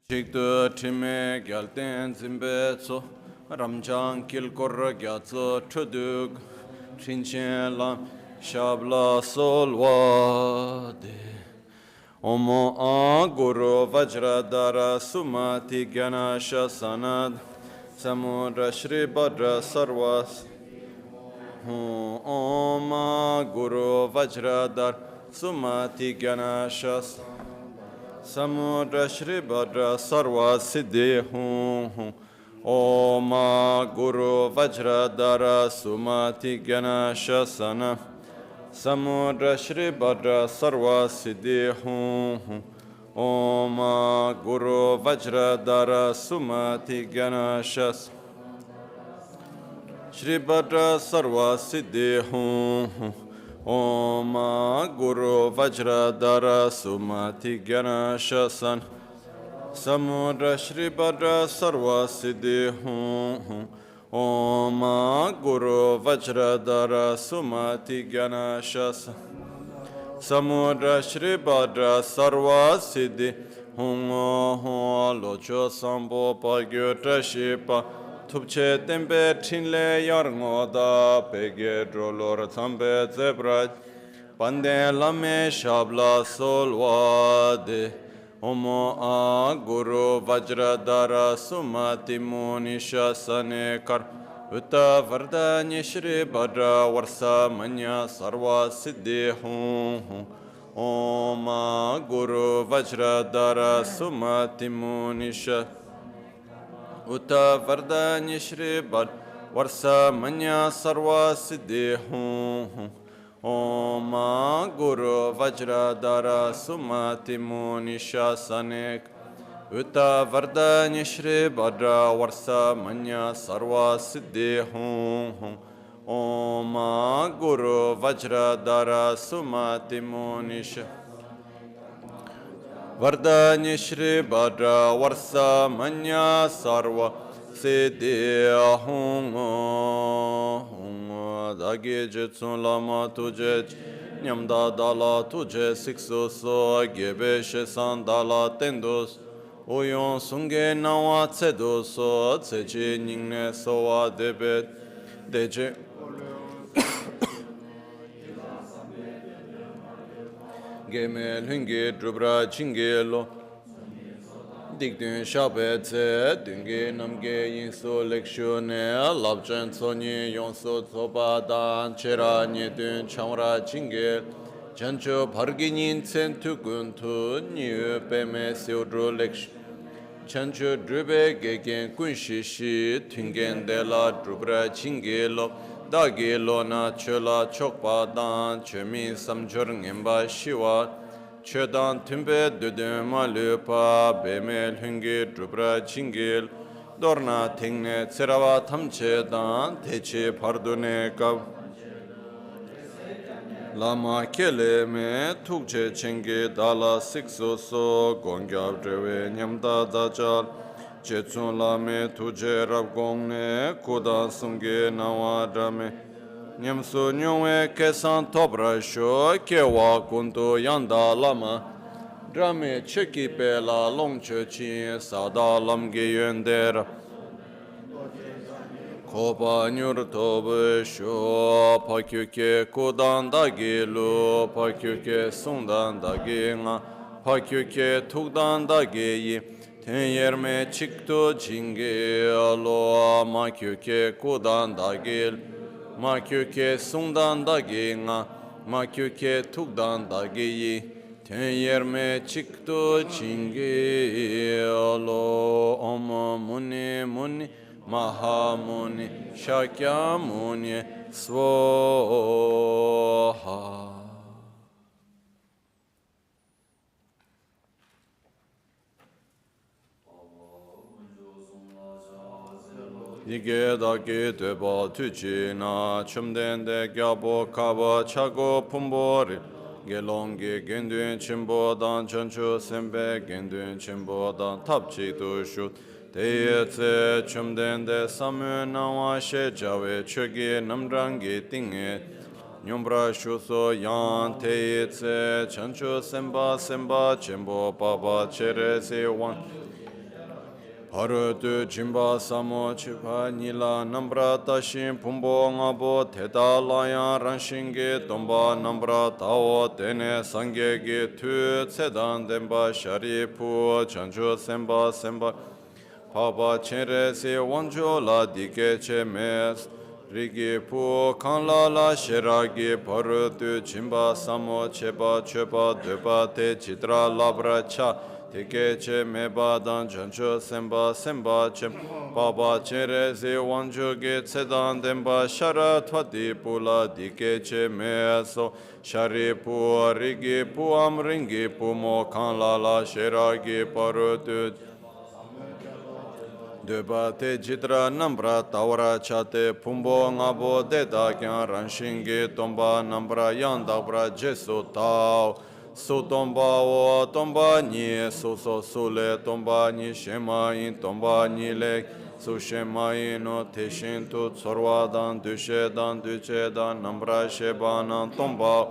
Chikto time gyalten zimbetso ramjang kilkor gyatso chuduk chinchen lam shabla solwade Omo a guru vajradara sumati ganasha sanad samudra shri badra sarvas Om guru vajradar sumati ganasha Samudra Shri Badra Sarva Siddhi Om Guru Vajradara Sumati Ganasha Sana Samudra Shri Badra Sarva Siddhi Om Guru Vajradara Sumati Ganasha Shri Badra Sarva Siddhi Om Guru Vajradara Sumati Ganashasan Samudra Shri Badra Sarva Siddhi Om Guru Vajradara Sumati Ganashasan Samudra Shri Badra Sarva Siddhi Locho Sambo Pagyo Trashipa Tupche tempe chinle yarngoda pege drolor tambe zebraj pande lame shabla solwade Omo a guru vajradara sumati munisha sane kar Uta varda nishri badra varsa manya sarva siddhi Om guru vajradara sumati munisha Uta Varda Nishri Bad Varsa Manya Sarva Siddhi Om Guru Vajradara Sumati Munisha Sanek Uta Varda Nishri Badra Varsa Manya Sarva Siddhi Om Guru Vajradara Sumati Munisha Vardhani Shri Badra Varsa Manya Sarva Siddhi Dagi Jitsun Lama Tuje Nyamda Dala Tuje Siksu So Gebe Shesan Dala Tendus Uyon Sunge Nawa Tsedu So Tsechi Ningne Sowa Debet Deje Gemel Hungi Drubra Chingelo Dikdun Shabetse Dungi Namge Yinso Lekshune Labjan Sonyi Yonso Sobadan Chera Nyedun Chamra Chingel Chancho Parginin Centuguntu New Peme Seudro Leksh Chancho Drube Gegen Kunshishi Tungen de la Drubra Chingelo Dagi lona chola chokpa dan chemi samjur ngemba shiwa chodan tumbe dudum malupa bemel hungi drubra chingil dorna tingne tsirawa tamche dan techi pardune kab lama kele me tukche chingi dala sikso so gongyab drewe nyamda dachal Jetsun lame tuje rab gongne kuda sunge nawa drame Nyamsu nyungwe kesan topra sho kewa kuntu yanda lama Drame cheki pe la longche chi sada lamge yöndera Kopa nyur tobe sho pakyuke kudan dagi lu pakyuke sundan dagi nga pakyuke tukdan dagi yi Ten yerme çıktı cingi alo ma köke kudan da gel ma köke sundan da gina ma köke tukdan da geyi ten yerme çıktı cingi alo om muni muni maha muni şakya muni svoha Ige dagi deba tuji na chumden de gyabo kaba chago pumbori gelongi gendun chimbo dan chanchu sembe gendun chimbo dan tapchi dushu teye tse chumden de samu nawa she jawe chogi namrangi tinge Nyumbra shuso yan te tse chancho semba semba chembo baba chere se wan Haru tu jimba samo chipa nila nambra tashin pumbo ngabo teta layan ranshingi tomba nambra tao tene sangye gi tu tsedan denba shari pu chancho semba semba Papa chere se wanjo la dike che mes Rigi pu kan la shiragi paru tu jimba samo cheba cheba deba te chitra labra cha Tike che meba dan chancho semba semba chem Papa chere se wanjo ge tsedan denba shara twati pula dike che meso Shari pu rigi pu am ringi pu mo kan la shiragi paru tu Deba te jitra nambra tawara chate pumbo ngabo deda kyan ranshingi tomba nambra yandabra jesu tao su tomba o tomba ni su so sule tomba ni shema in tomba ni le su shema in no te shin tu tsorwa dan dushe dan duche dan nambra sheba nan tomba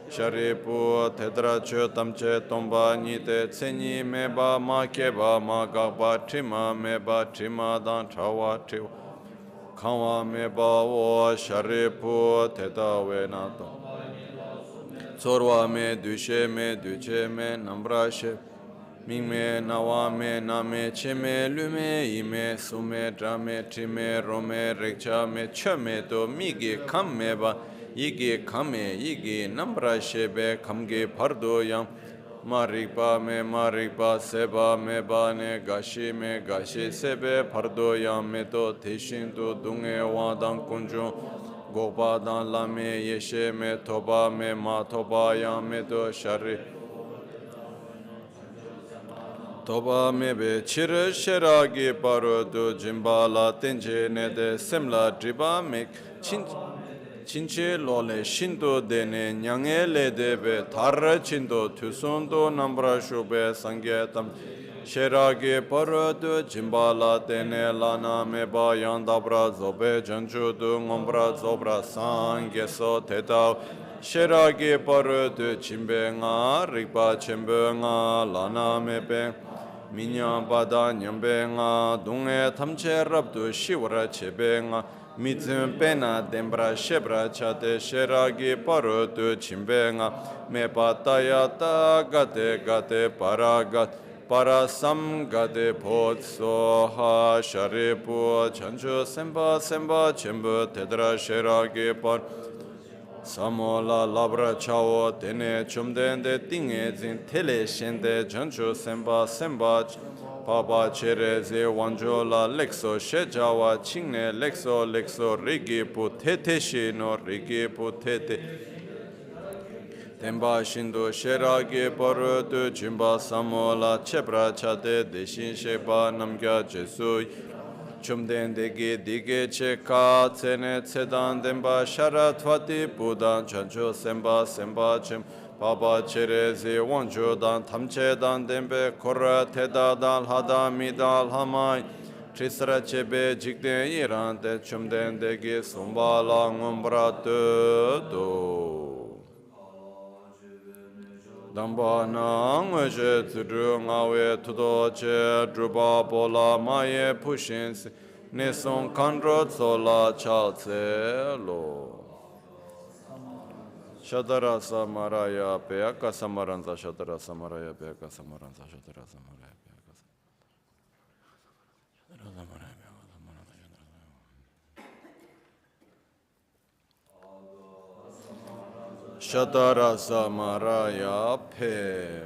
Sharipu tedra cho tamche tomba nite tseni meba ma keba ma gaba trima meba trima dan trawa triwa Kawa meba o sharipu teta we na to Tsorwa me duche me nambra she Mingme nawa me name cheme lume ime sume drame trime rome rekcha me chame to migi kam meba Yigi kame, yigi nambra shebe kamge pardo yang marikpa seba me ba ne gashi me gashi sebe pardo yang me to teshin to dunge wadang kunjung gopa dan lame yeshe me toba me ma toba yang me to shari Toba mebe chir sheragi paro do jimbala tenje ne de semla driba me Chinche lole shinto dene nyange le debe tar chinto tusundo nambra shube sangye tam Sherage parado jimbala dene lana meba yandabra zobe janju du ngombra zobra sangye so tetaw Sherage parado jimbe nga rikpa chembe nga lana mebe Minya bada nyambe nga dunge tamche rabdu shiwara chebe nga Mizum pena dembra shebra chate sheragi paro tu chimbe nga me pataya ta gate paragat parasam gate potso ha sharipu chancho semba chembu tedra sheragi par Samola labra chao tene chumdende tinge zin tele shende chancho semba Papa chere ze wanjo la lekso shejawa chingne lekso rigi pu tete shino rigi pu tete Temba shindo sheragi paru tu chimba samola chepra chate deshin sheba namgya jesu Chumden degi dige che ka tsene tsedan demba sharat fati budan chancho semba chem Papa chere zi wancho dan tamche dan dembe korra teda dal hada mi dal hamay Trisra chebe jikden iran te chumden degi sumba la ngumbra do Damba na ngwe tsuru ngawe tudo che druba bola maye pushin Nesong kandro tsola chal tse lo Shatara samaraya peyaka samaranza shatara samaraya peyaka samaranza shatara samaraya peyaka Shatara samaraya pe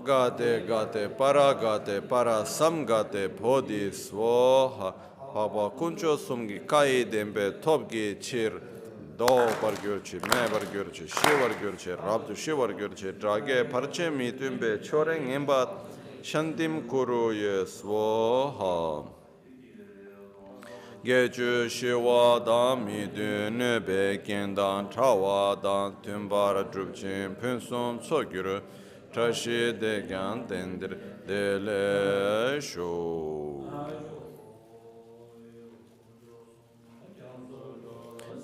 Gate para samgate bodhi svoha Papa kuncho sumgi kai dembe topgi chir Do bargyurchi, me bargyurchi, shi bargyurchi, rabdu shi bargyurchi, drage parche mitumbe chore ngembat shantim kuru ye svoha Gechu shiwa dan midun be kendan trawa dan tumbara drupchin punsum tsogyuru Trashi de gyan tendir dele sho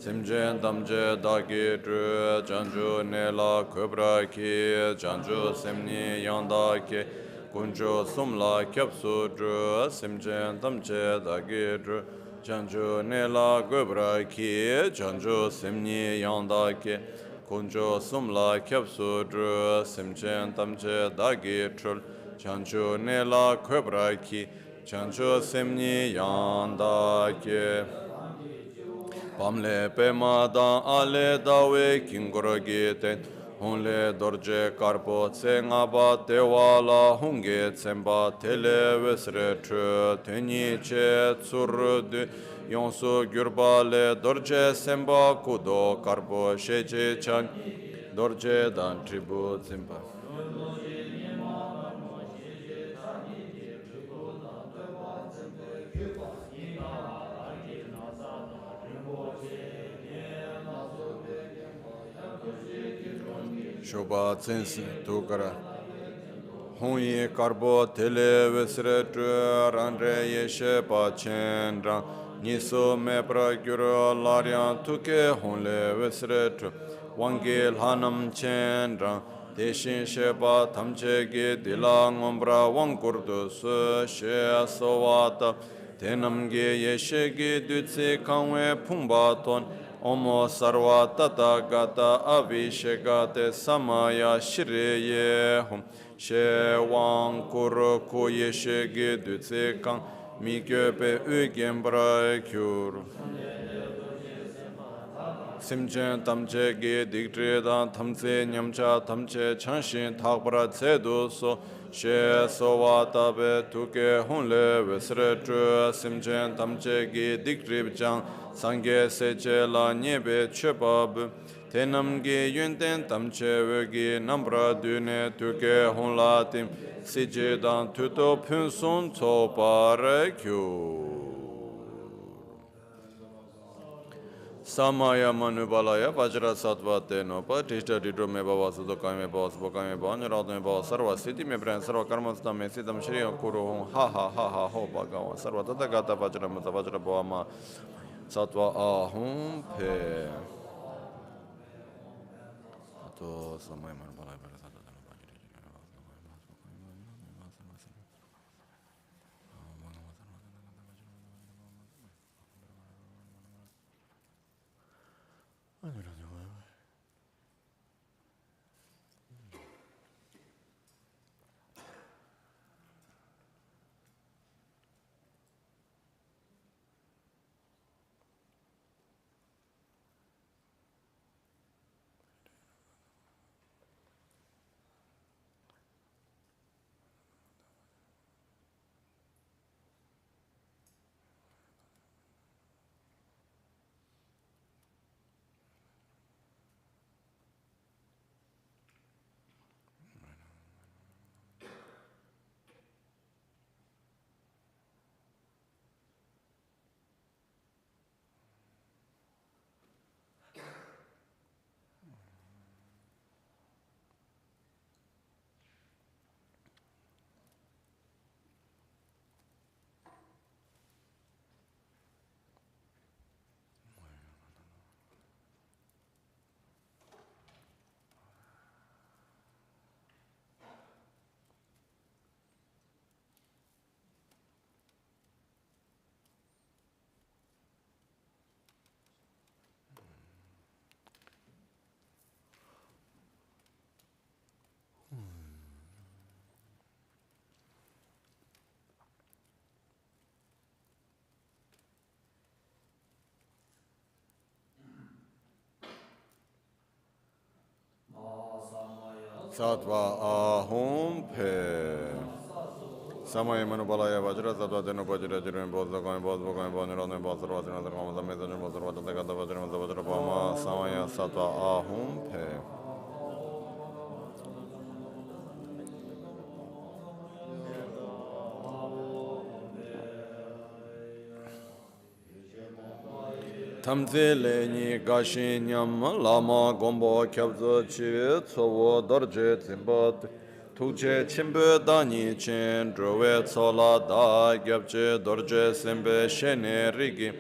Simjen Damje Dagi Dru Janju Nela Kubra Ki Janju Simni Yanda Ki Kunju Sumla Kyapsu Dru Simjen Damje Dagi Dru Janju Nela Kubra Ki Janju Simni Yanda Ki Kunju Sumla Kyapsu Dru Simjen Damje Dagi Trul Janju Nela Kubra Ki Janju Simni Yanda Ki Pamle pema dan ale dawe kingoro gite Honle dorje karpo tse ngaba te wala honge tsemba tele vesre tru Teni che tsurdu yonsu gyurbale dorje semba kudo karpo sheche chan Dorje dan tribu tsemba Shoba tsensi tukara Honye karbo tele vesre tu randre yeshe pa chen rang Niso me pra gyuro laryan tuke honle vesre tu Wangil hanam chen rang Deshin sheba tamche ge dila ngombra wangkurdu su she sovata Tenam ge yeshe ge dutse kangwe pungba ton Omo sarva tata gata avishegate samaya shireye hum She wang kuru kuye shege dutse kang mi kyope ugyembra kyuru Simchen tamche ge diktre dan tamse nyamcha tamche chanshin thakpara tsedu so she sowa tabe tuke hunle vesre tru Simchen tamche ge diktre jang sangye seche la nyebe chepab tenam ge yunten tamche wege nambra dune tuke hunla tim sije dan tuto punsun topare kyu Samaya Manubalaya Vajra Sattva Teno Patishta Didro Me Baba Sudokai Me Baba Subokai Me Baba Nirad Me Baba Sarva Siddhi Me Brand Sarva Karma Siddham Me Siddham Shri Kuru Hum Ha Ha Ha Ha Ho Bhagavan Sarva Tata Gata Vajra Mata Vajra Bhavama Sattva Ahum Pe Ato Samaya Manubalaya Vajra Sattva Teno Sattva Ahum Pe Samaya Manubalaya Vajra Sattva Teno Vajra Jirin Bodha Kami Bodha Bokami Bodha Nirana Bodha Sarva Tina Dharma Dhamma Dhamma Bodha Sarva Tata Gata Vajra Mata Vajra Bhama Samaya Sattva Ahum Pe Tamze Leni Gashi Nyam Lama Gombo Kyabzo Chive Tsovo Dorje Tsimbat Tukche Chimbe Dani Chen Drove Tsola Da Gyabche Dorje Sembe Shene Rigi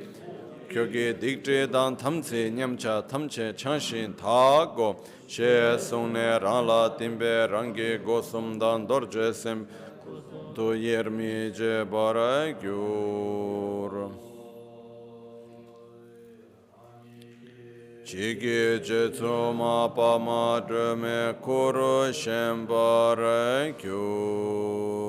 Kyoge diktre dan thamse nyamcha thamche chanshin thago she sone rangla timbe rangi gosum dan dorje sem to yermi je bara gyur chige je tsoma pa ma dreme koro shem bara gyur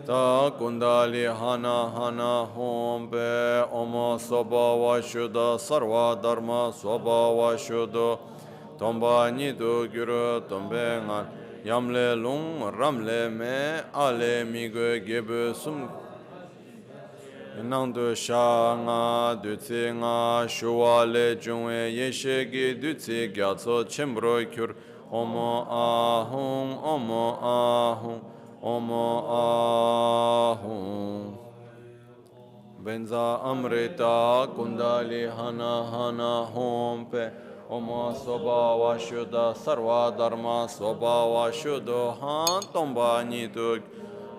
Ta kundali hana hana hombe omo soba vashuddha sarva dharma soba vashuddha tomba nidu gyuru tombe ngal yamle lung ramle me ale migu gebu sum nangdu sha nga dutsi nga shuwa le jungwe yeshe gi dutsi gyatso chembro kyur omo ahung omo ahung Omo ahum Benza amrita kundali hana hana hompe Omo soba vashuddha sarva dharma soba vashuddha han tomba nidu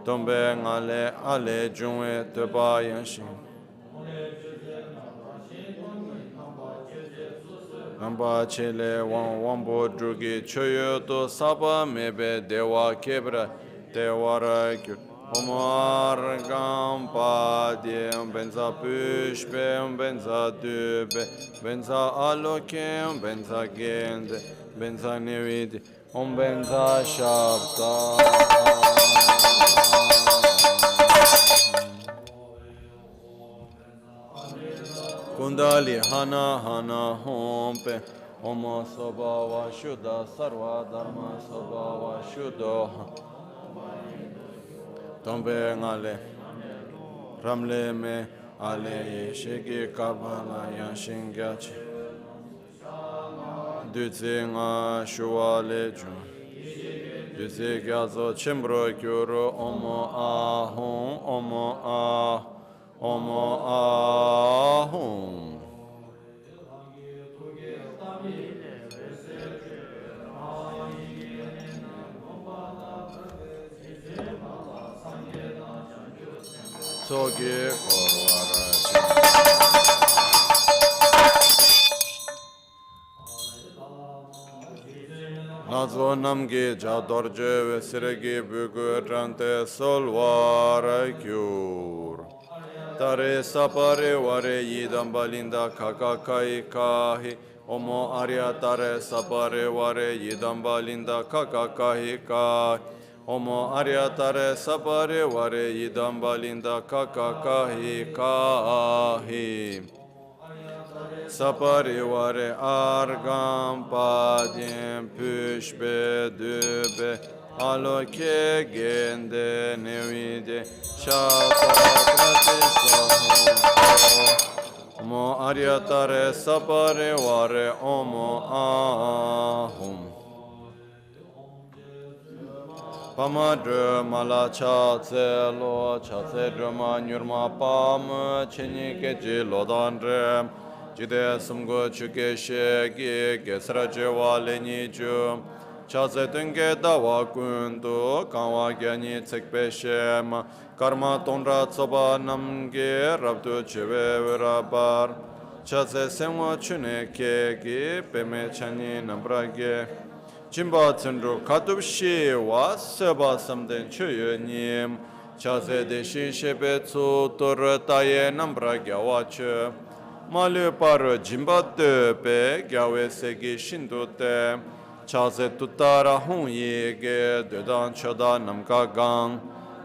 tombe ngale ale jungwe teba yanshin Namba chele wambo drugi choyo to saba mebe dewa kebra Devara kyut Omar gampa diem benza pushpe benza dube benza alokem benza gende benza nevidi benza shabta Kundali hana hana hompe Omo soba vashuddha sarva dharma soba vashuddha Tombe ngale ramle me ale shege kabala yanshin gyachi Dutse nga shuwa le ju Dutse gyazo chembro kyuru omo ahung omo ahung Soge korwara Nazo namge jadorje vesirege bugu rante solwara kyur Tare sapare ware yidam balinda kakakai kahi Omo arya tare sapare ware yidam balinda kakakai kahi Omo aryatare sapare vare yidam balinda kakakahi kahi Sapare vare argam padim pushbe dube aloke gende nevide shatakrati sahum Omo aryatare sapare vare omo ahum Pamadru mala cha tse lo cha tse drama nyurma pam chini keji lodandre jide sumgo chuke she gi gesra jewa leni ju cha tse tunge dawa kundu kanwa gyani tsekpe shem karma tondra tsoba namge rabdu chewe virabar cha tse semwa chune ke gi peme chani nambrage Jimba tsundru katubshi wa seba samden chuyo nim Chase deshi shebe tsu tur taye nambra gyawa chu Malu paru jimba tepe gyawe segi shindu te Chase tutara hun yege dedan choda namka gang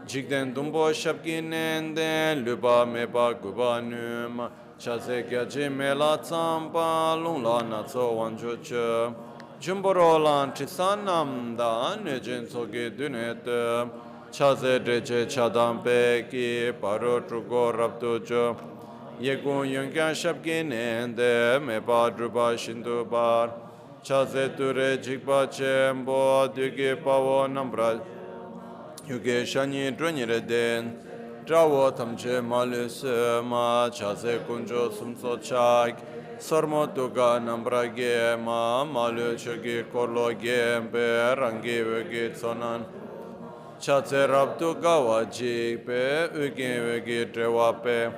Jigden dumbo shabki nenden luba meba guba num Chase gyaji mela tsamba lungla natso wanju chu Jumboro lan chisanam da nejen soge dunet chaze dreche chadam peki paro trugo rabdujo yegun yongyan shabkin ende meba druba shindu bar chaze ture jikba chembo duge pavo nambra yuge shani dronyire den drawo tamche malus ma chaze kunjo sumso chak Sarmo tuga nambrage ma malu chogi korlo gembe rangi vegi tsonan Sherab Tulku Rinpoche Ugi Trewape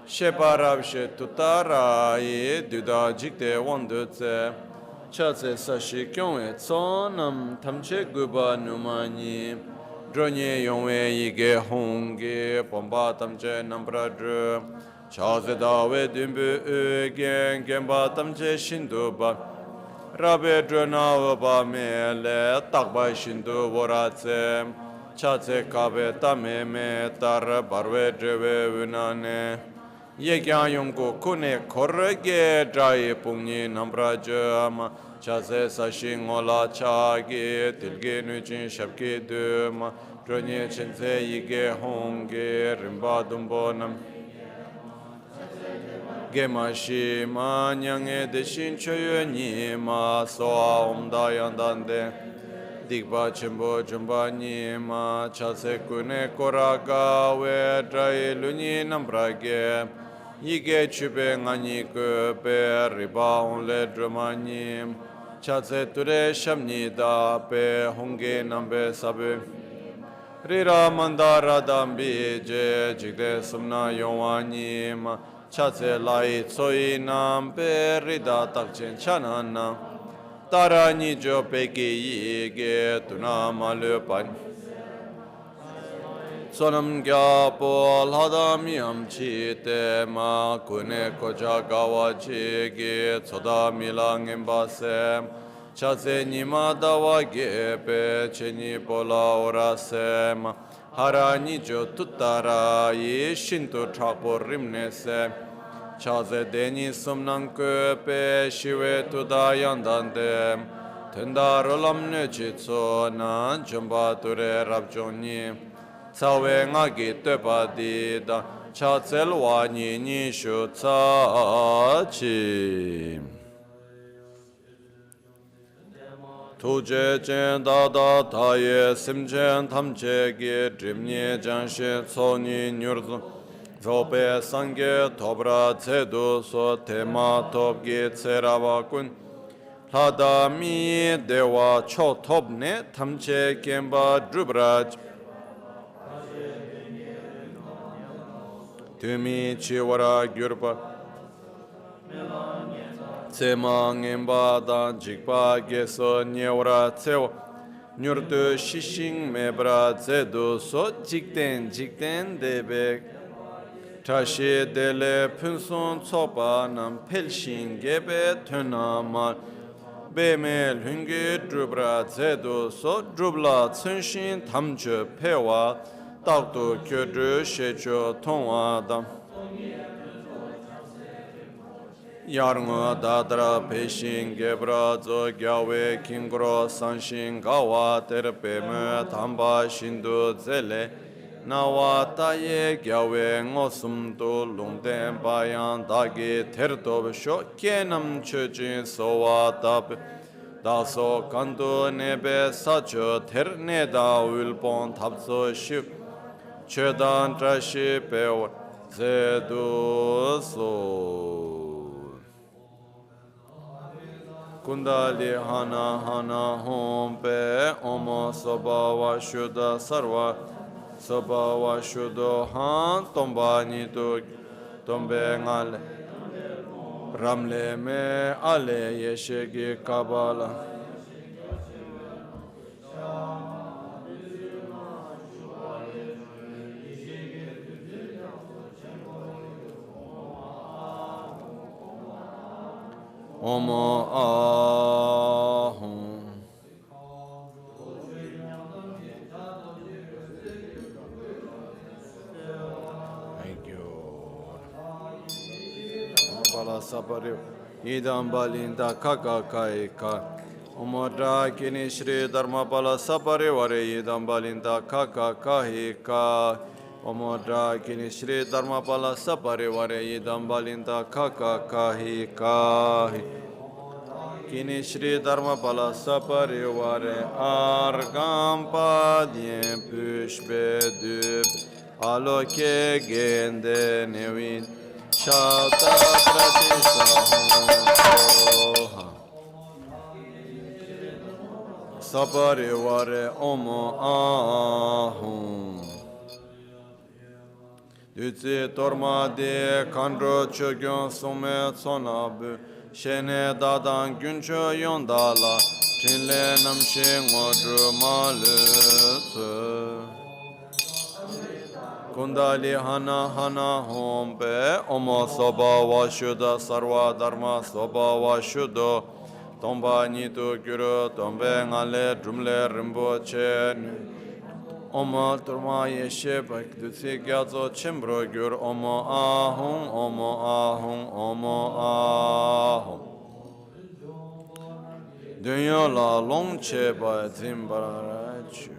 Sheparab Shetutara Duda Jikte Wondutse Chatse Sashi Kyongwe Tsonam Tamche Guba Numani Dronye Yongwe Yige Hongi Pomba Tamche Nambradru Chaze Dawe Dumbu Ugen Gemba Tamche Shinduba Rabe Drona Ba Mele Takba Shindu Voratse Chatse Kabe Tame Me Tar Barwe Dreve Unane Yekya Yongo Kune Korge Drai Pungni Nambrajama Chatse Sashin Ola Chagi Tilge Nujin Shabki Duma Dronye Chense Yige Hongi Rimba Dumbonam Gemashi Manyange Deshin Choyo Nima Soa Omda Yandande Digba Chimbo Jumba Nima Chase Kune Koraga We Drai Luni Nambrage Yige Chube Ngani Kupe Riba Onle Drumanim Chase Ture Shamni Da Pe Honge Nambe Sabe Rira Mandara Dambi Je Jigde Sumna Yongwanim Chatse Lai Tsoi Nam Pe Rida Takchen Chanana Tara Nijo Peki Yige Tuna Malupan Sonam Gyapo Ladamiyam Chite Ma Kune Koja Gawa Chige Tsoda Milang Embasem Chatse Nima Dawa Gepe Cheni Pola Orasem Hara Nijo Tutara Yi Shinto Chakpo Rimnese Chaze Deni Sumnang Köpe Shive Tuda Yandandem Tenda Rolam Nechitso Na Jumba Ture Rabjoni Tsawe Ngagi Tepa Dida Chatzel Wani Nishu Tsachi Tuje Chen Dada Taye Simchen Tamche Gi Drimni Janshe Tsoni Nyurzu Zope Sange Tobra Tsedu So Tema Tobgi Tserava Kun Lada Mi Dewa Cho Tobne Tamche Kemba Drubraj Tumi Chiwara Gyurpa Tsema Ngemba Dan Jikpa Geso Nyewra Tsewa Nyurtu Shishing Mebra Tsedu So Jikten Debe Tashi Dele Punson Tsopa Nam Pelshin Gebe Tunama Bemel Hungi Drubra Tsedu So Drubla Tsunshin Tamche Pewa Taktu Kyodru Shecho Tongwa Dam Yarngo Dadra Peshin Gebra Zo Gyawe Kingro Sanshin Gawa Terpeme Tamba Shindu Zele Nawa Taye Gyawe Ngosum Tu Lungten Bayan Dagi Tertob Shok Kenam Chujin Sowa Tap Daso Kandu Nebe Sacho Terneda Ulpon Tapso Shiv Chedan Trashi Peor Zedu So Kundali Hana Hana Hompe Omo Sobawa Shuddha Sarva Sobawa Shuddho Han Tomba Nitu Tombe Ngale Ramle Me Ale Yeshegi Kabala Omo Ahum Thank you. Bala Sapari Idam Balinda Kaka Kaika Umodra Kini Shri Dharma Bala Sapari Vare Idam Balinda Kaka Kahika Omodra Kini Shri Dharma Pala Sapari Vare Idam Balinda Kaka Kahi Kahi Kini Shri Dharma Pala Sapari Vare Argam Padyen Pushbe Dub Aloke Gende Nevin Shata Pratisha Soha Saparivare Omo Ahum. Dutsi Torma de Kandro Chogyon Sume Tsonabu. Shene Dadan Guncho Yondala. Chinle Namshi Ngodru Malu. Kundali Hana Hana Hompe Omo Soba Washuda Sarva Dharma Soba Washudo Tomba Nitu Guru Tombe Ngale Drumle Rinpoche Omo Turma Yeshe Bhakti Gyazo Chimbro Gur Omo Ahum Omo Ahum Omo Ahum Dunyo La Longche Ba Zimbarachu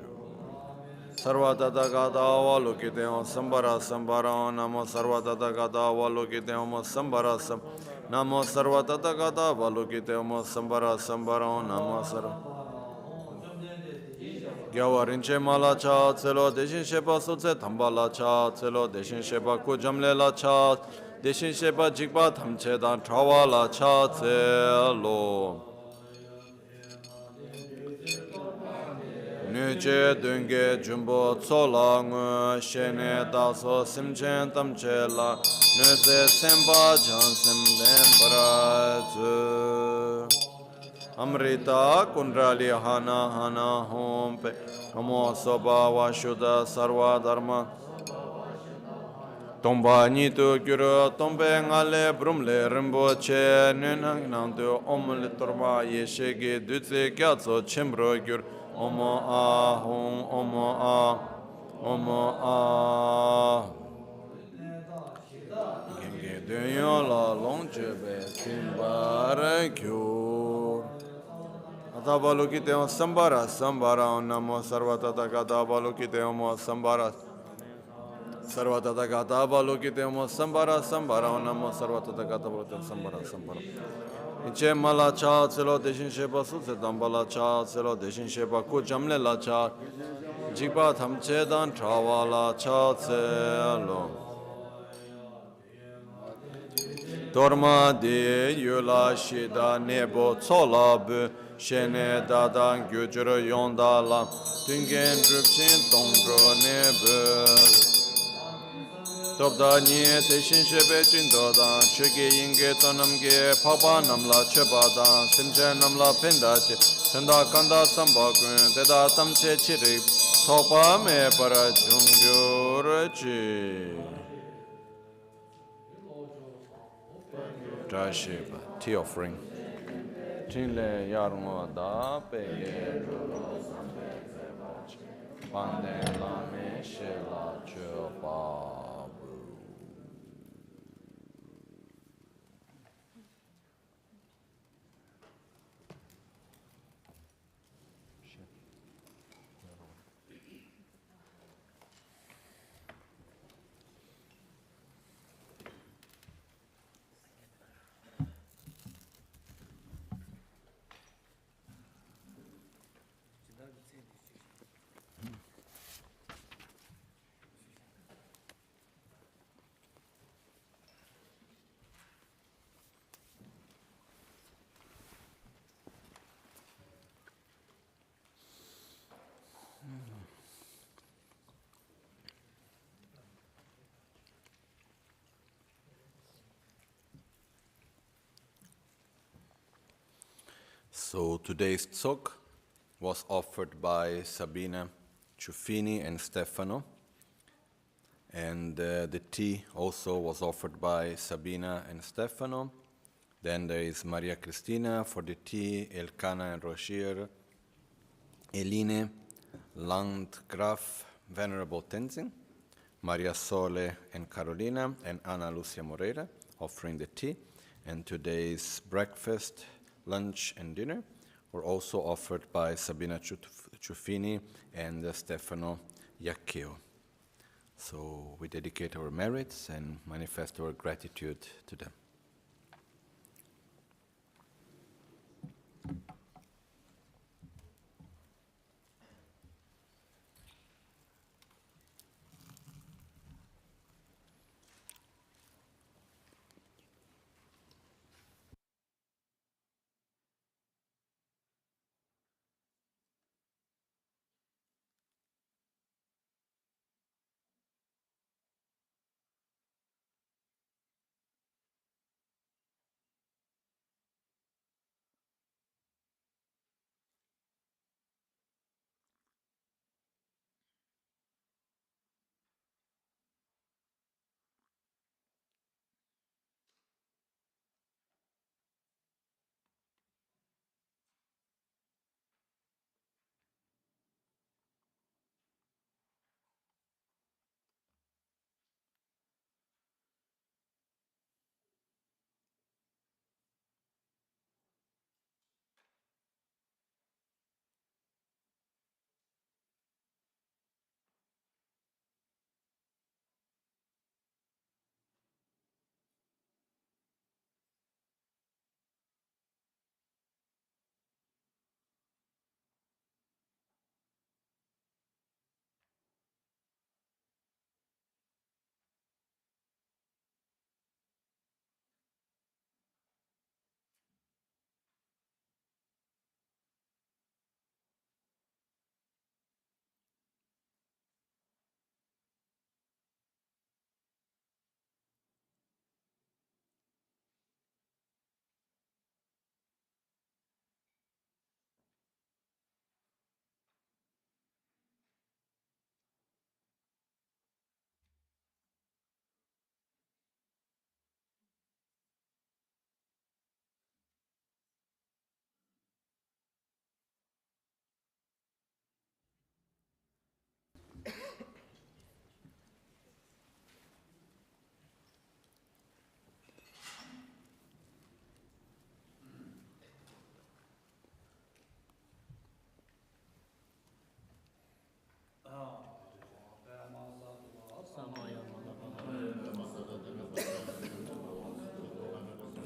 Sarvadada Gada Walukiteo Sambara Sambara Namo Sarvadada Gada Walukiteo Sambara Sam Namo Sarvadada Gada Walukiteo Sambara Sambara Namo Sarva Gyawarinche Mala Cha Tselo Deshin Shepa Sutse Tambala Cha Tselo Deshin Shepa Kujamle La Cha Deshin Shepa Jikpa Tamche Dan Trawala Cha Tselo Nuche Dunge Jumbo Tsola Ngu Shene Daso Simchen Tamche La Nuse Sempa Jan Simden Paratsu Amrita Kundrali Hana Hana Hompe Kamo Soba Vashuddha Sarva Dharma Tomba Nitu Gyuru Tombe Ngale Brumle Rinpoche Nunang Nandu Om Liturma Yeshegi Dutse Gyatso Chimbro Gyur Omo Ahum Omo Ah Omo Ah Genge Dunyo La Longchebe Simbara Gyur Atabalukite Sambara Sambara Namo Sarvatata Gatabalukite Omo Sambara Sarvatata Gatabalukite Omo Sambara Sambara Namo Sarvatata Gatabalukite Sambara Sambara Inche Mala Cha Tselo Deshin Sheba Sutse Dambala Cha Tselo Deshin Sheba Kujamle La Cha Jigba Tamche Dan Trawala Cha Tselo Torma de Yula Shida Nebo Tsolabu Shene Dadan Gyujuru Yondala Tungen Drupchin Tongro Nebu Topda Nye Teshin Shebe Chindodan Shige Yinge Tonamge Papa Namla Chebadan Simche Namla Pendachi Tenda Kanda Sambakun Teda Tamche Chirip Topa Me Para Chungyurachi Drasheba Tea Offering Chinle Yarmo Da Peye Pande Lama Shela Chobabu. So today's talk was offered by Sabina Ciuffini and Stefano, and the tea also was offered by Sabina and Stefano. Then there is Maria Cristina for the tea, Elkana and Roshir, Eline, Landgraf, Venerable Tenzin, Maria Sole and Carolina, and Ana Lucia Moreira offering the tea. And today's breakfast, lunch, and dinner were also offered by Sabina Ciuffini and Stefano Iaccheo. So we dedicate our merits and manifest our gratitude to them.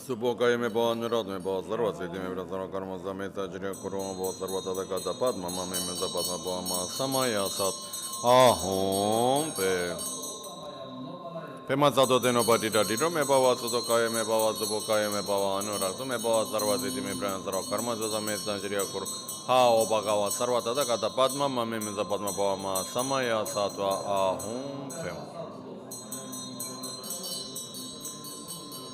Subokaya me bo nurat me bo sarva siddhi me prasara karma sameta jiriya kuruma bo sarva tada kata padma mame me zapatma bo ama samaya sat ahom pe Pema sato teno patita tito me bava sudokaya me bava subokaya me bava anurat me bava sarva siddhi me prasara karma sameta jiriya kuru ha o bhagava sarva tada kata padma mame me zapatma bo ama samaya satva ahom pe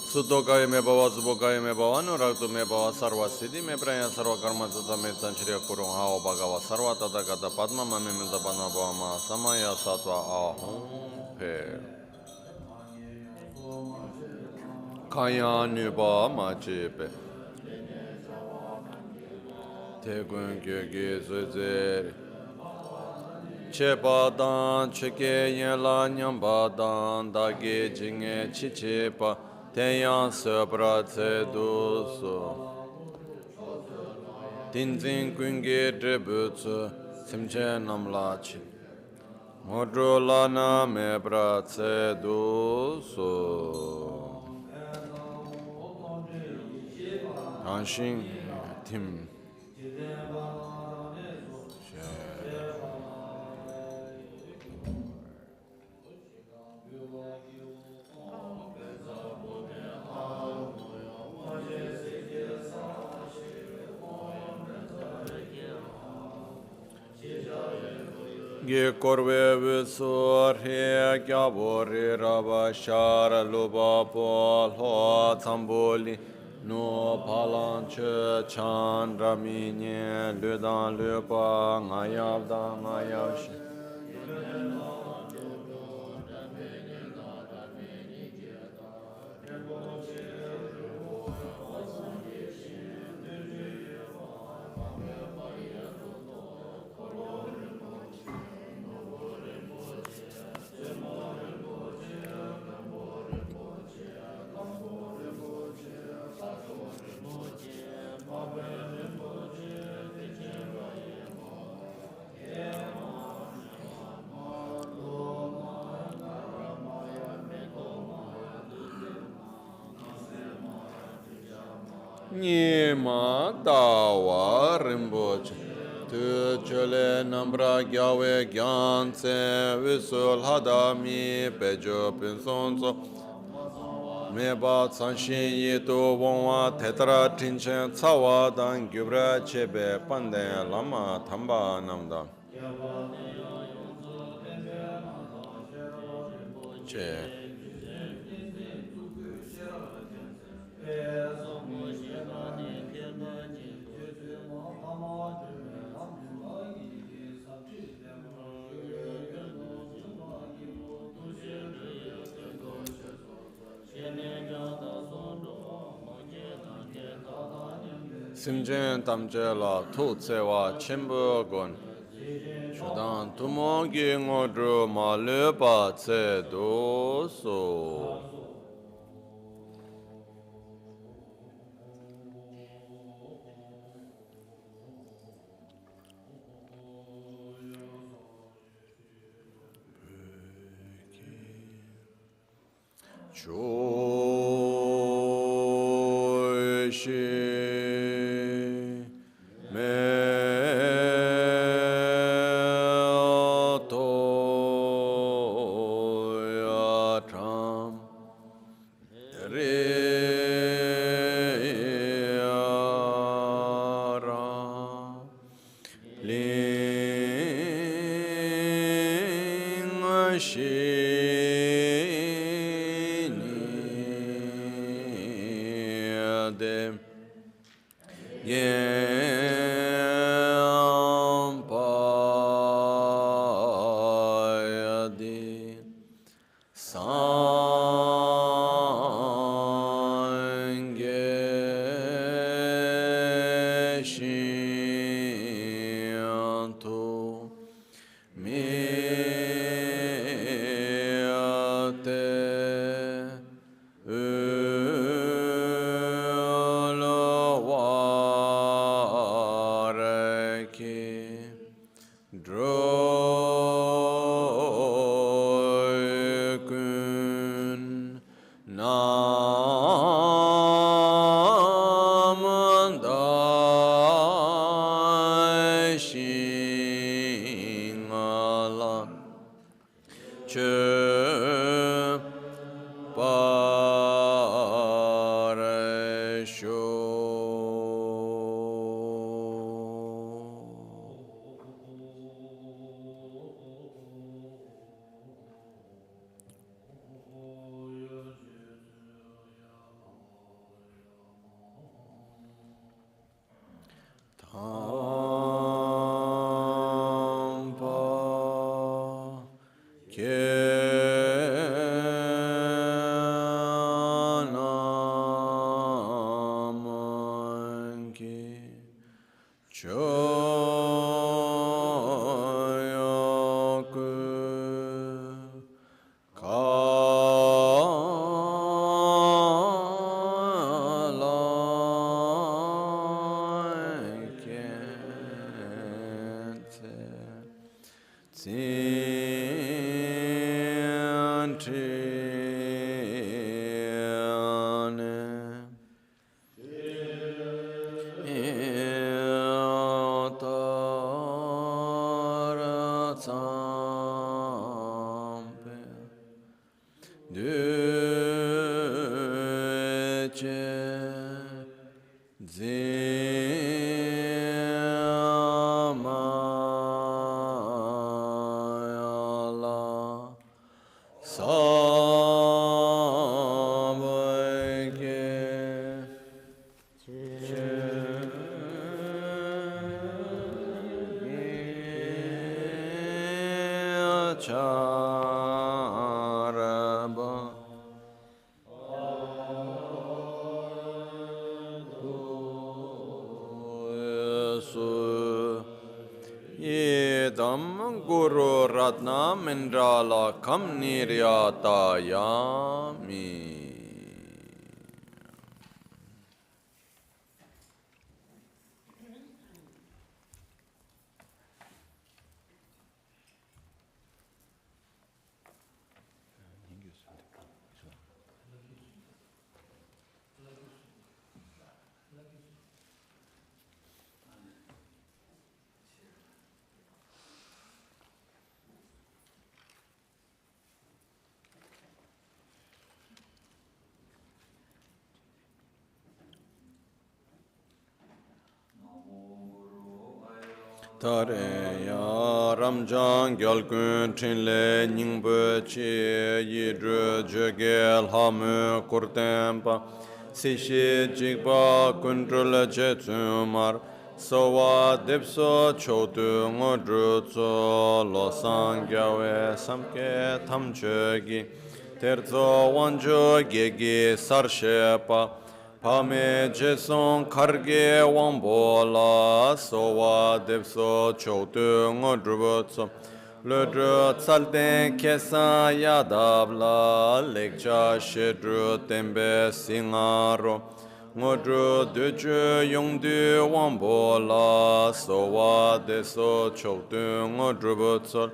Sudokaya me bava subokaya me bava anuraktu me bava sarva siddhi me praya sarva karma sameta shriya kuru hao bhagava sarva tata kata padma mame me zapana bhava samaya satva ahom pe kaya nupa ma chepe te gun kye ge zeri chepa dan cheke yen la nyamba dan da ge jinge chi chepa Teyan sabra tse doso Tinzin kunge trebutsu simche namlachi Modro lana me bra tse doso Hanshin tim Ge korve visur he kya bori raba shara luba pol ho tsamboli no palan che chan raminye ludan lupa ngayav da ngayav shi Nima dawa rinpoche Tu chole nambra gyawe gyanse Visul hadami pejo pinsonso Meba tsanshin yitu wongwa tetra tinchen Tsawa dan gyubra chebe panden lama tamba namda Che Simchen tamche la tu tsewa chenpo gon Shudan tumongi ngodru ma lepa tse doso Choi shi me to ya tham re ya ra ling shi che pare sho Mindrala kam niryata yami. Tare ya ramjang gyalkun trinle nyingbo che yidru jegel hamu kurtempa sishi jikpa kuntrul che tsumar sowa dipso chotu ngodru tso losang gyawe samke tamchogi terzo wanjo gegi sarshepa Pame Jason Karge Wambola Sowa Depso Chotu Ngodrubotso Ludru Tsalten Kesa Yadabla Lekcha Shedru Tembe Singaro Ngodru Duchu Yongdu Wambola Sowa Deso Chotu Ngodrubotso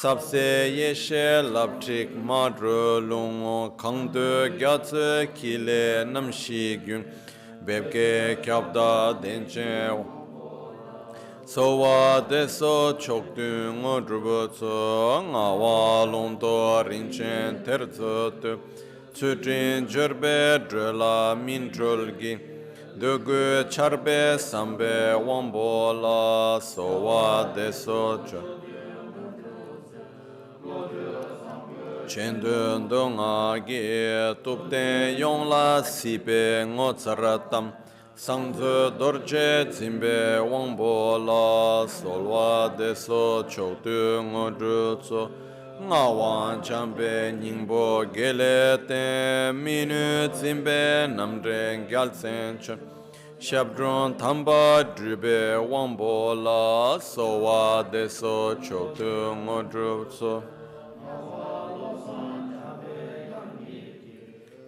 Sabse yeshe labchik madru lungo kangdu gyatsu kile namshi gyun bebke kyabda denche sowa deso chokdu ngodrubutsu ngawa longdo rinchen tertsu tu tsutrin jurbe drula mintrulgi dugu charbe sambe wambola sowa deso chokdu Chendu ndunga gi tupten yongla sipe ngotsaratam Sangzu dorje zimbe wangbo la solwa deso choktu ngodrutsu Nga wang chambe nyingbo gele ten minu zimbe namdren gyaltsen chen Shabdrun tamba drube wangbo la solwa deso choktu ngodrutsu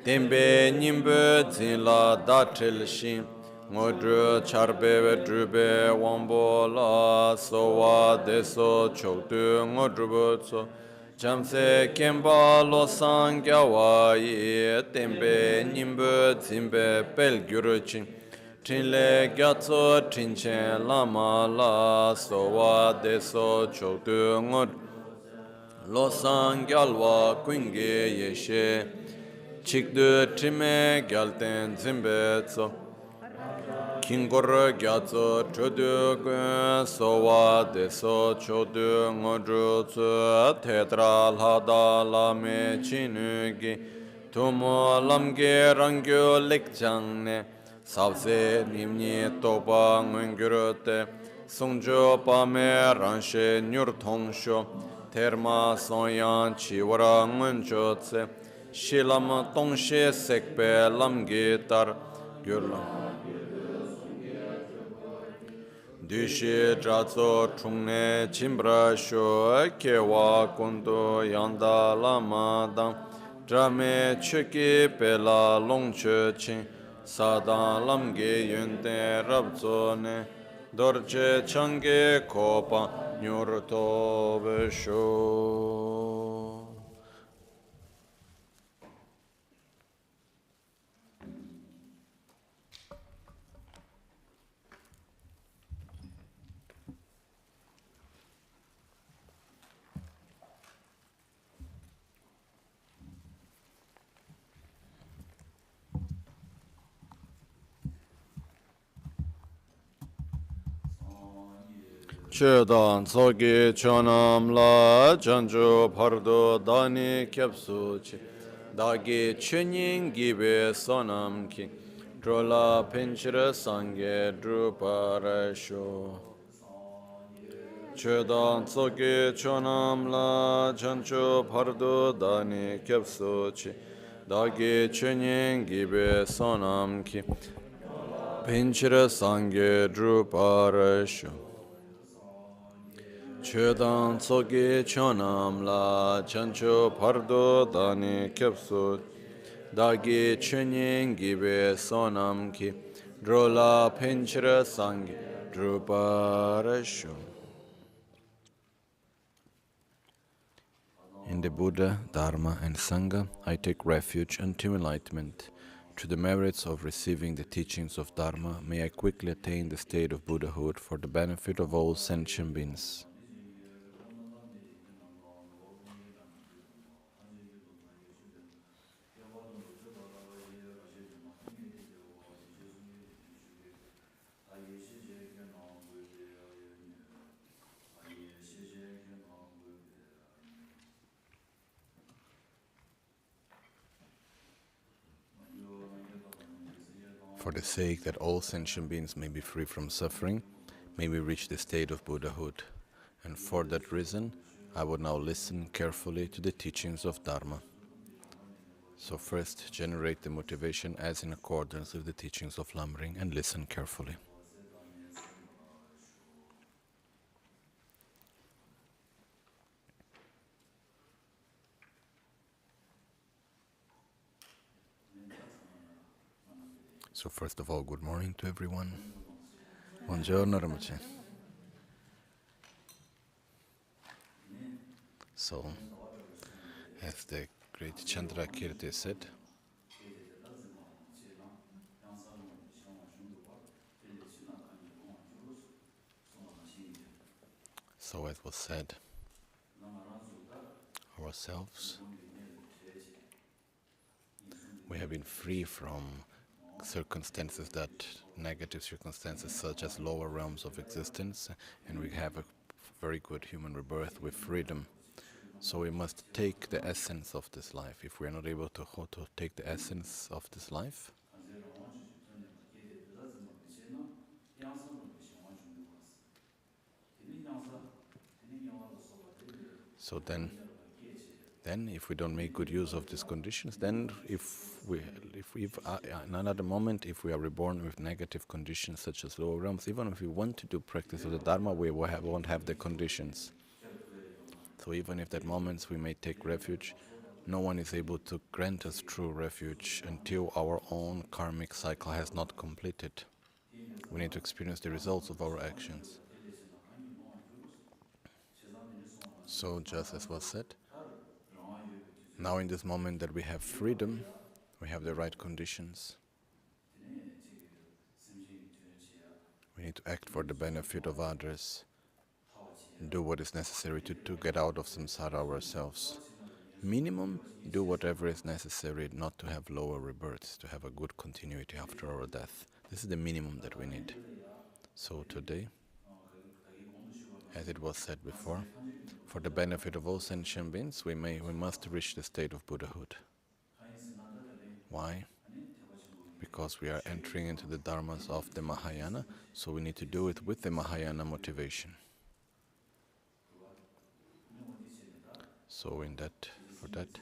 Tembe nimbe zila datil shin Ngodru charbe drube wambo la sowa deso choktu ngodru butso Jamse kemba lo sangya waye tembe nimbe zimbe pel gyuruchin Trinle gyatso trinchen lama la sowa deso choktu ngodru Losang gyalwa kuinge yeshe chikdu trime gyalten zimbetso kingor gyatso chodu gun sowa deso chodu ngodru tsu tetra lhada lame chinugi tumo lamge rangyo lekchangne sabse nimni toba ngungurute songjo pame ranshe nyur tongsho terma sonyan chiwara ngunjo tse shilam tongshe sekpe lamge tar gyurlam Dushe Dratso Chungne Chimbra Sho Kewa Kundu Yanda Lama Dang Drame Chuki Pela Longche Ching Sadan Lamge Yunte Rabzo Ne Dorje Change Kopa Nyurto Besho. Chedan Sogi Chonam La Janjo Pardo Dani Kyapsuchi Dagi Chunin Gibe Sonam Ki Drola Pinchira Sange Druparasho Chedan Sogi Chonam La Janjo Pardo Dani Kyapsuchi Dagi Chunin Gibe Sonam Ki Pinchira Sange Druparasho Chedan Tsogi Chonam La Chancho Pardo Dani Kepsu Dagi Chunin Gibe Sonam Ki Drola Pinchra Sangi Druparashu. In the Buddha, Dharma and Sangha, I take refuge until enlightenment. Through the merits of receiving the teachings of Dharma, may I quickly attain the state of Buddhahood for the benefit of all sentient beings. For the sake that all sentient beings may be free from suffering, may we reach the state of Buddhahood. And for that reason, I would now listen carefully to the teachings of Dharma. So first, generate the motivation as in accordance with the teachings of Lamrim and listen carefully. So first of all, good morning to everyone. Buongiorno, Rinpoche. So, as the great Chandra Kirti said, so as was said, ourselves, we have been free from circumstances negative circumstances such as lower realms of existence, and we have a very good human rebirth with freedom. So we must take the essence of this life. If we are not able to take the essence of this life, so then if we don't make good use of these conditions, then if in another moment, if we are reborn with negative conditions such as lower realms, even if we want to do practice of the Dharma, we won't have the conditions. So even if at moments we may take refuge, no one is able to grant us true refuge until our own karmic cycle has not completed. We need to experience the results of our actions. So just as was said, now in this moment that we have freedom, we have the right conditions. We need to act for the benefit of others. do what is necessary to get out of samsara ourselves. Minimum, do whatever is necessary not to have lower rebirths, to have a good continuity after our death. This is the minimum that we need. So today, as it was said before, for the benefit of all sentient beings, we must reach the state of Buddhahood. Why? Because we are entering into the dharmas of the Mahayana, so we need to do it with the Mahayana motivation. So for that,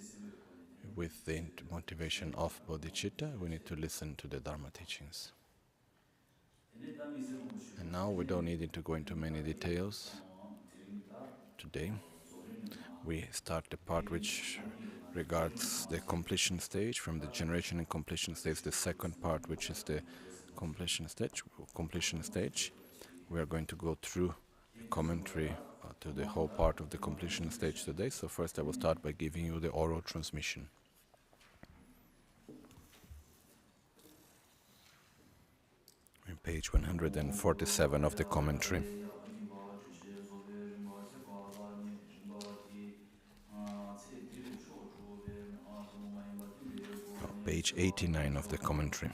with the motivation of bodhicitta, we need to listen to the Dharma teachings. And now we don't need to go into many details. Today, we start the part which regards the completion stage. From the generation and completion stage, the second part, which is the completion stage. We are going to go through the commentary to the whole part of the completion stage today. So first I will start by giving you the oral transmission. On page 147 of the commentary. Page 89 of the commentary.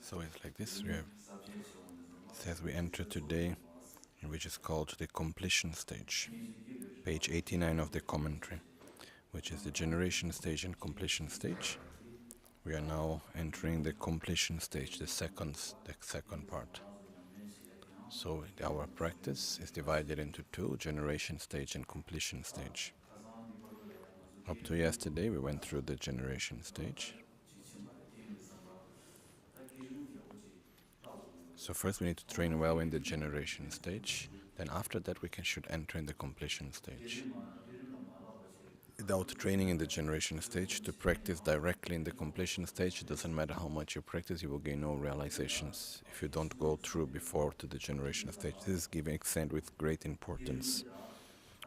So it's like this. It says we enter today, which is called the completion stage. Page 89 of the commentary, which is the generation stage and completion stage. We are now entering the completion stage, the second part. So our practice is divided into two, generation stage and completion stage. Up to yesterday, we went through the generation stage. So first we need to train well in the generation stage. Then after that we should enter in the completion stage. without training in the generation stage, to practice directly in the completion stage, it doesn't matter how much you practice, you will gain no realizations if you don't go through before to the generation stage. This is given extent with great importance.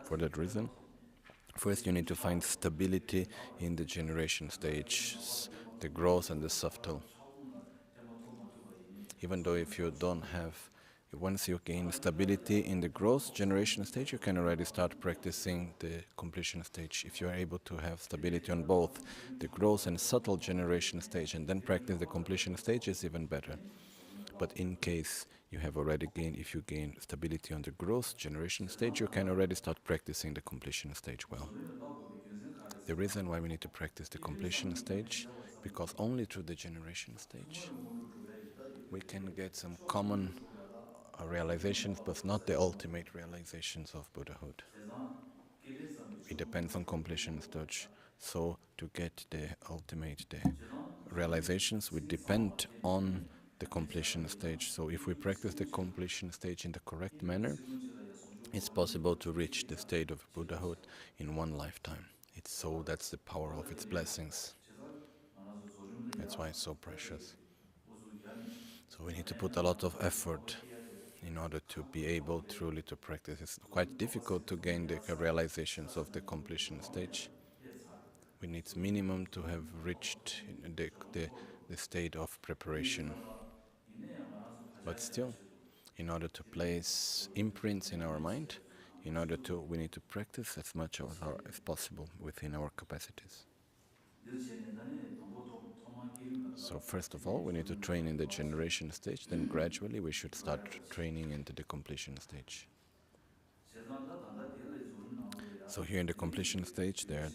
For that reason, first you need to find stability in the generation stage, the gross and the subtle. Even though if you don't have, once you gain stability in the gross generation stage, you can already start practicing the completion stage. If you are able to have stability on both the gross and subtle generation stage and then practice the completion stage, is even better. But in case you have already gained, if you gain stability on the gross generation stage, you can already start practicing the completion stage well. The reason why we need to practice the completion stage, because only through the generation stage we can get some common realizations, but not the ultimate realizations of Buddhahood. It depends on completion stage. So to get the ultimate realizations, we depend on the completion stage. So if we practice the completion stage in the correct manner, it's possible to reach the state of Buddhahood in one lifetime. That's the power of its blessings. That's why it's so precious. So we need to put a lot of effort in order to be able truly to practice. It's quite difficult to gain the realizations of the completion stage. We need minimum to have reached the state of preparation. But still, in order to place imprints in our mind, we need to practice as much as possible within our capacities. So first of all, we need to train in the generation stage, then gradually we should start training into the completion stage. So here in the completion stage, there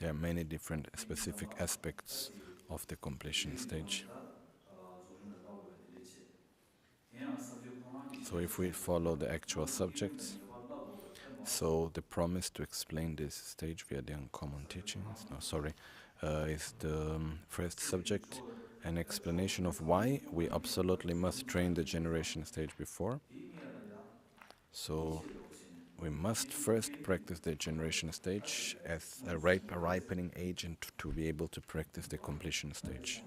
are many different specific aspects of the completion stage. So if we follow the actual subjects, so the promise to explain this stage via the uncommon teachings, is the first subject, an explanation of why we absolutely must train the generation stage before. So we must first practice the generation stage as a ripening agent to be able to practice the completion stage.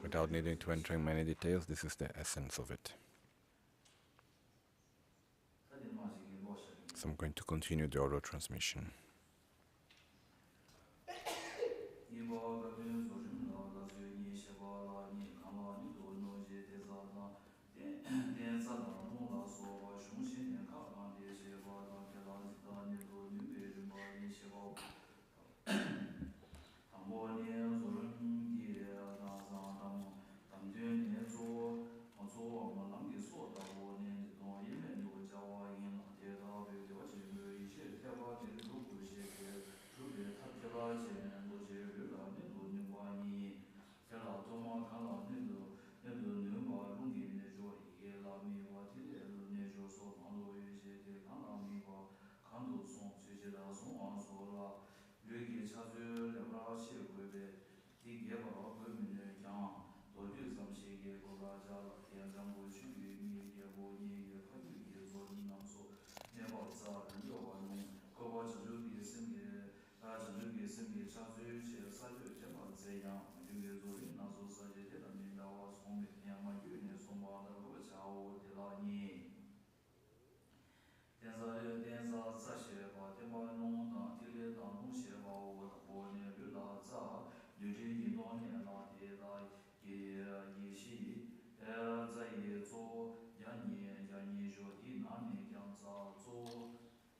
Without needing to enter in many details, this is the essence of it. So I'm going to continue the audio transmission. Tambo ne zorun gi da zang tam duen ne zo ma lam gi so da bo ne de don yin me nyu ja wa yin la de da be de wa ji mu yi she te ba de lu gu she de chu be ta te la chen do je lu la ne do ni wa ni te la to ma kan la ne do ne ba lu gi ne jo yi la mi wa ti de lu ne jo so ma lo yi she de kan la mi ba kan do song che je da song an so la 류기 차주 레브라시 고베 디게바 고민에 장 도주 삼시게 고라자라 대장고 추기미게 보니게 파주기 조림남소 네바자 류와노 고바 차주기 생게 차주기 생게 차주 제 사주 제바 제양 류게 조림남소 사제 대단민다와 송미 양마 유네 송바다 고차오 데라니 denza za she ba tenpa nong dang tili dang nong she ba wo da bo ne lu la za lu ri yin dong ne la de la ye shi za ye zo ya ni jo di na ne yang za zo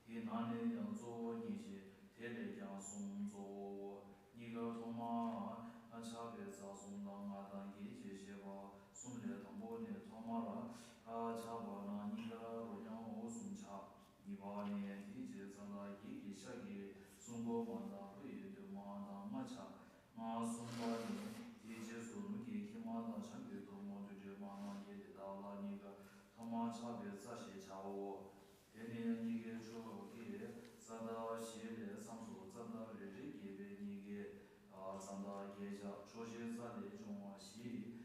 di na ne yang zo ni she te le yang song zo wo ni ga tong ma cha be za song dang a dang ye je she ba song le dang bo ne tong ma ra cha ba na ni ga ro yang o song cha 이번에 디제 zan다 얘기 시작이 송고만다 회의도 만다 마차 마 송바니 디제 소누기 기마다 참교도 모두들 만나게 되다라니가 토마차베 자시 차오 데네 니게 조기 zan다 시레 삼소 zan다 레레 게베 니게 zan다 예자 조시 자레 종와 시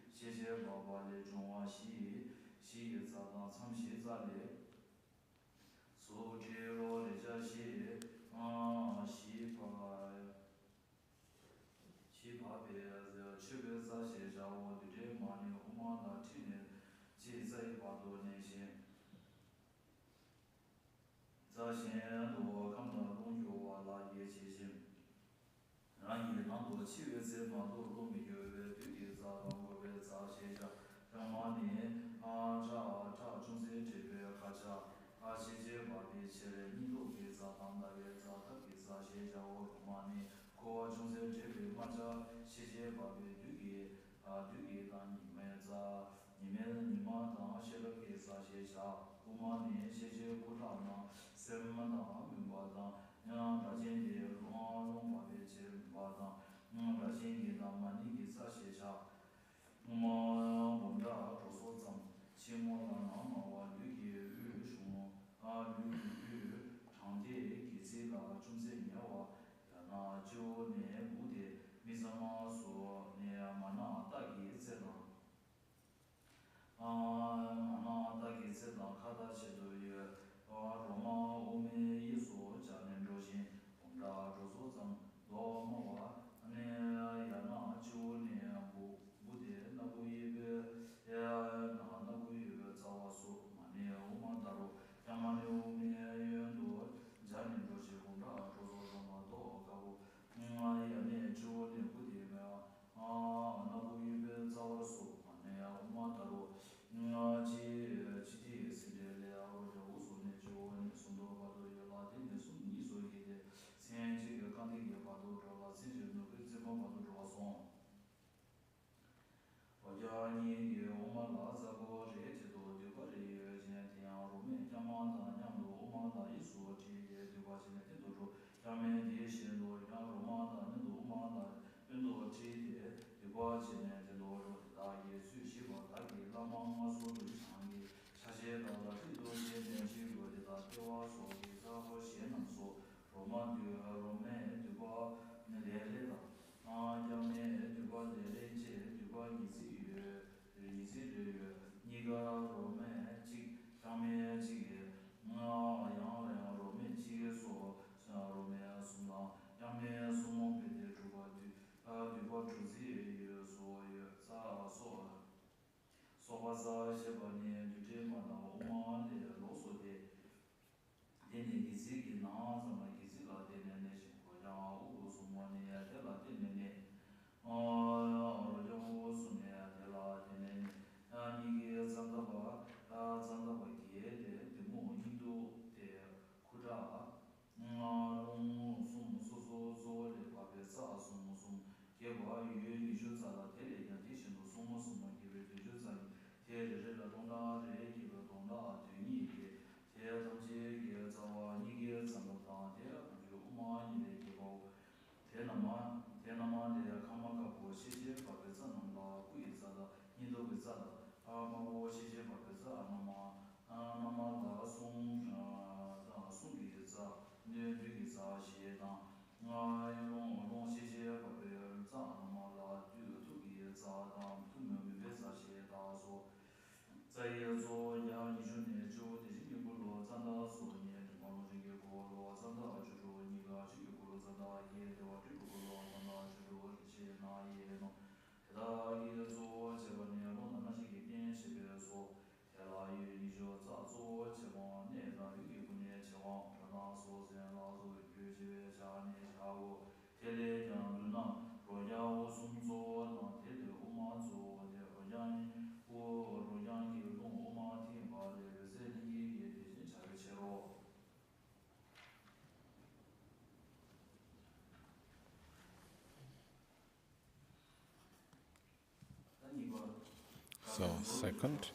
So, second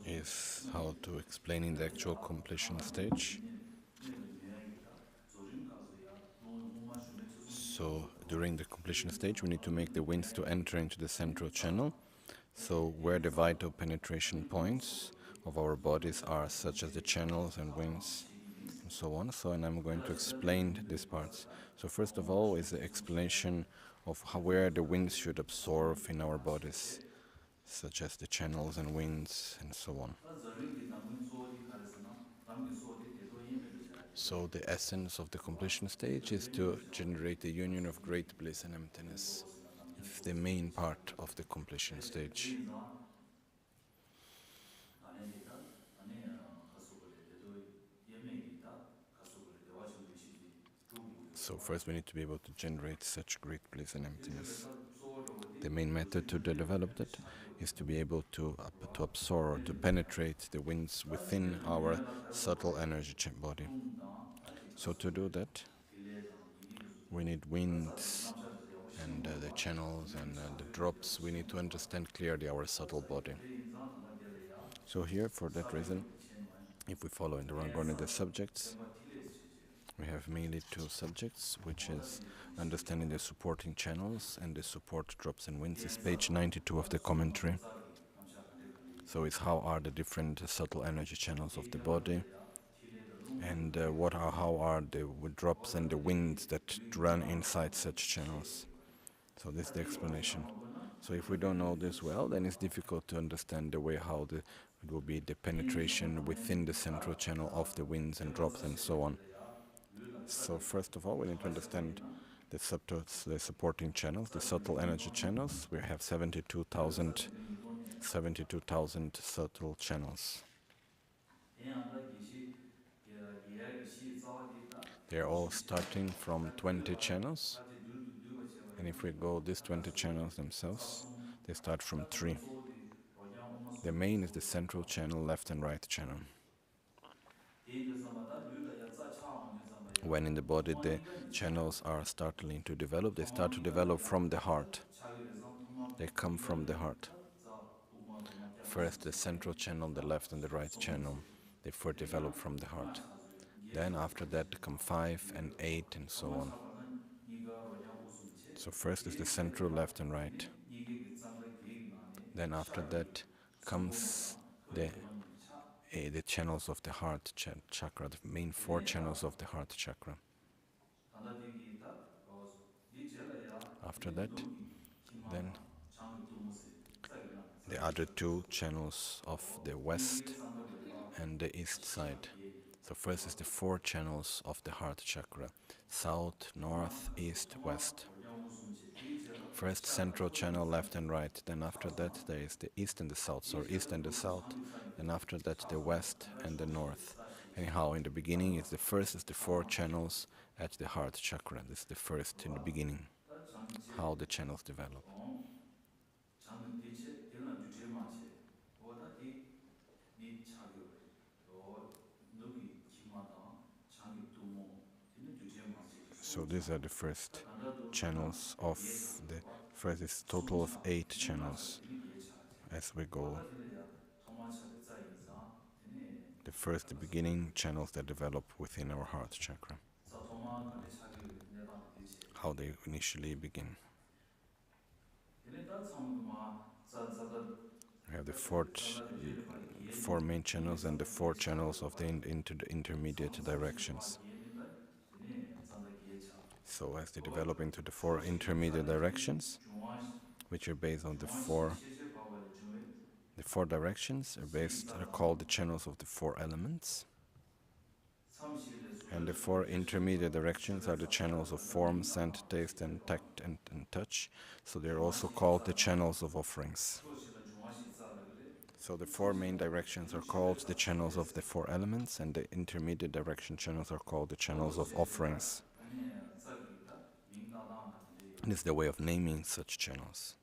is how to explain in the actual completion stage. So, during the completion stage, we need to make the winds to enter into the central channel. So, where the vital penetration points of our bodies are, such as the channels and winds, and so on. So, and I'm going to explain these parts. So, first of all is the explanation of where the winds should absorb in our bodies, such as the channels and winds and so on. So the essence of the completion stage is to generate the union of great bliss and emptiness. It's the main part of the completion stage. So first we need to be able to generate such great bliss and emptiness. The main method to develop that is to be able to absorb, to penetrate the winds within our subtle energy body. So to do that, we need winds and the channels and the drops. We need to understand clearly our subtle body. So here, for that reason, if we follow in the wrong order the subjects, we have mainly two subjects, which is understanding the supporting channels and the support drops and winds. It's page 92 of the commentary. So it's how are the different subtle energy channels of the body, and how are the drops and the winds that run inside such channels. So this is the explanation. So if we don't know this well, then it's difficult to understand the way how it will be the penetration within the central channel of the winds and drops and so on. So first of all, we need to understand the supporting channels, the subtle energy channels. We have 72,000 subtle channels. They're all starting from 20 channels. And if we go these 20 channels themselves, they start from 3. The main is the central channel, left and right channel. When in the body the channels are starting to develop, they start to develop from the heart. They come from the heart. First the central channel, the left and the right channel, they first develop from the heart. Then after that come 5 and 8 and so on. So first is the central, left and right. Then after that comes the channels of the heart chakra, the main 4 channels of the heart chakra. After that, then the other 2 channels of the west and the east side. So first is the 4 channels of the heart chakra: south, north, east, west. First central channel, left and right. Then after that there is the east and the south, so east and the south. And after that the west and the north. Anyhow, in the beginning, the first is the 4 channels at the heart chakra. This is the first in the beginning, how the channels develop. So these are the first channels of the first is total of 8 channels as we go. The beginning channels that develop within our heart chakra. How they initially begin. We have the 4 main channels and the 4 channels of the intermediate directions. So as they develop into the 4 intermediate directions, which are based on the 4 directions are called the channels of the 4 elements. And the 4 intermediate directions are the channels of form, scent, taste, and tact and touch. So they're also called the channels of offerings. So the 4 main directions are called the channels of the 4 elements, and the intermediate direction channels are called the channels of offerings. And it's the way of naming such channels.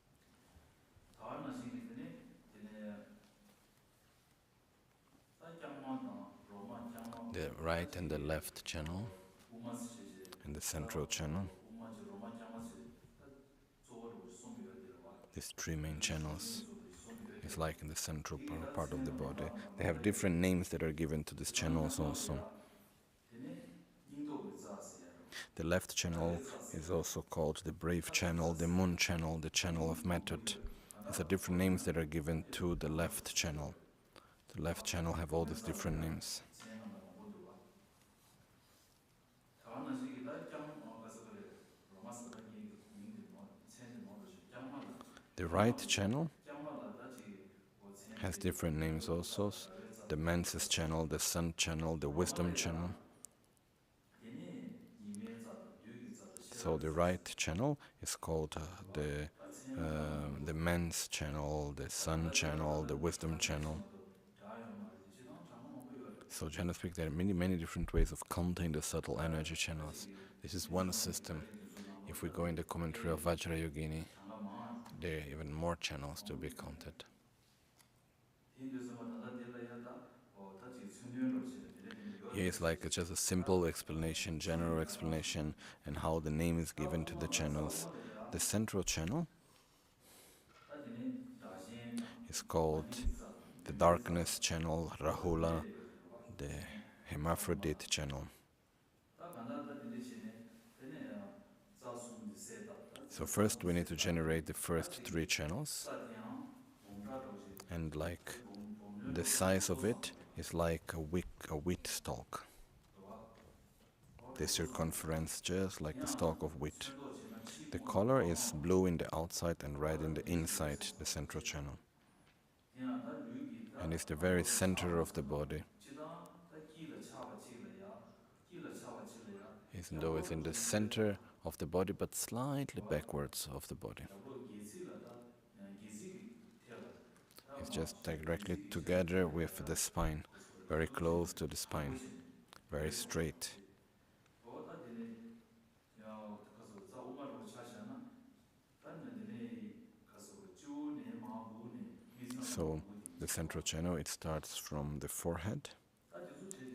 The right and the left channel and the central channel. These 3 main channels is like in the central part of the body. They have different names that are given to these channels also. The left channel is also called the brave channel, the moon channel, the channel of method. These are different names that are given to the left channel. The left channel have all these different names. The right channel 짱마다 다지 has different names also. The menses channel, the sun channel, the wisdom channel. So the right channel is called the men's channel, the sun channel, the wisdom channel. So generally speaking, there are many different ways of counting the subtle energy channels. This is one system. If we go in the commentary of Vajrayogini, there are even more channels to be counted. Here is like just a simple explanation, general explanation, and how the name is given to the channels. The central channel is called the darkness channel, Rahula, the hermaphrodite channel. So first we need to generate the first 3 channels, and like the size of it is like a wheat stalk. The circumference just like the stalk of wheat. The color is blue in the outside and red in the inside, the central channel. And it's the very center of the body. Even though it's in the center of the body, but slightly backwards of the body. It's just directly together with the spine, very close to the spine, very straight. So the central channel, it starts from the forehead,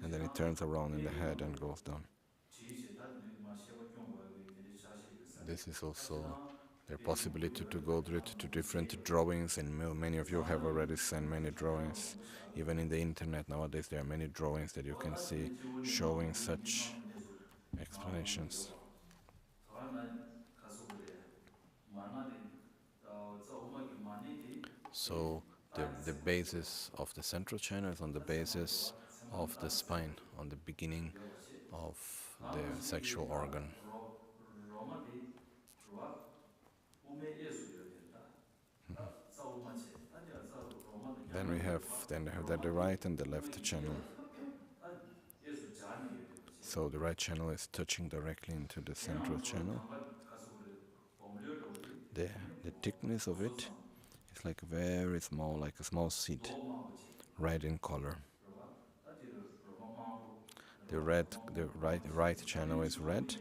and then it turns around in the head and goes down. This is also the possibility to go to different drawings, and many of you have already sent many drawings. Even in the internet nowadays there are many drawings that you can see showing such explanations. So the basis of the central channel is on the basis of the spine, on the beginning of the sexual organ. Then we have the right and the left channel. So the right channel is touching directly into the central channel. The thickness of it is like very small, like a small seed, red in color. The right channel is red,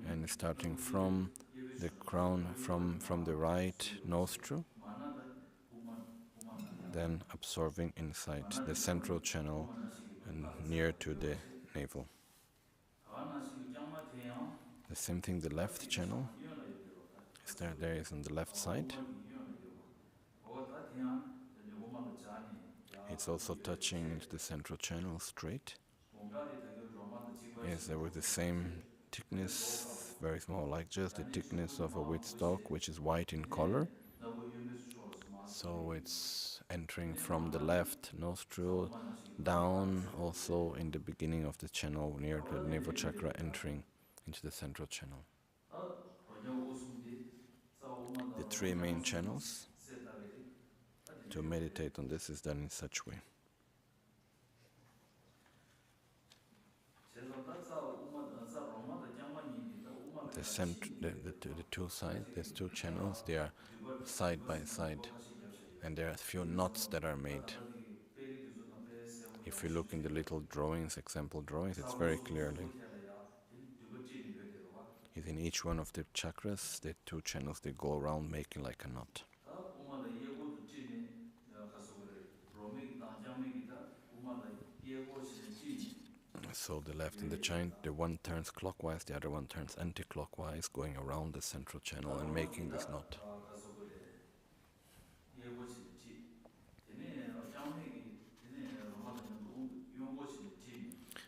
and starting from the crown, from the right nostril, then absorbing inside the central channel and near to the navel. The same thing, the left channel is there is on the left side. It's also touching into the central channel straight. Yes, there was the same thickness, very small, like just the thickness of a wheat stalk, which is white in color. So it's entering from the left nostril down, also in the beginning of the channel near the navel chakra, entering into the central channel. The 3 main channels, to meditate on this, is done in such way. The 2 sides, there's 2 channels, they are side by side, and there are a few knots that are made. If you look in the little drawings, example drawings, it's very clearly. In each one of the chakras, the 2 channels, they go around making like a knot. So the left and the giant, the one turns clockwise, the other one turns anti-clockwise, going around the central channel and making this knot.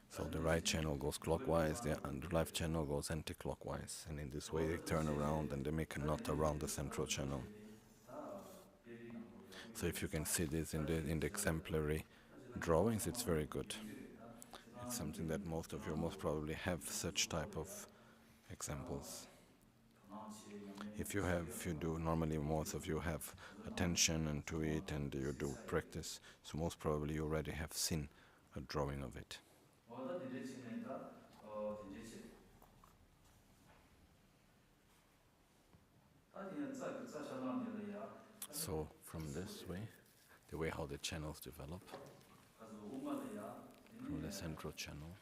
So the right channel goes clockwise, and the left channel goes anti-clockwise, and in this way they turn around and they make a knot around the central channel. So if you can see this in the exemplary drawings, it's very good. It's something that most of you most probably have such type of examples. If you do, normally most of you have attention and to it and you do practice, so most probably you already have seen a drawing of it. So from this way, the way how the channels develop, from the central channel,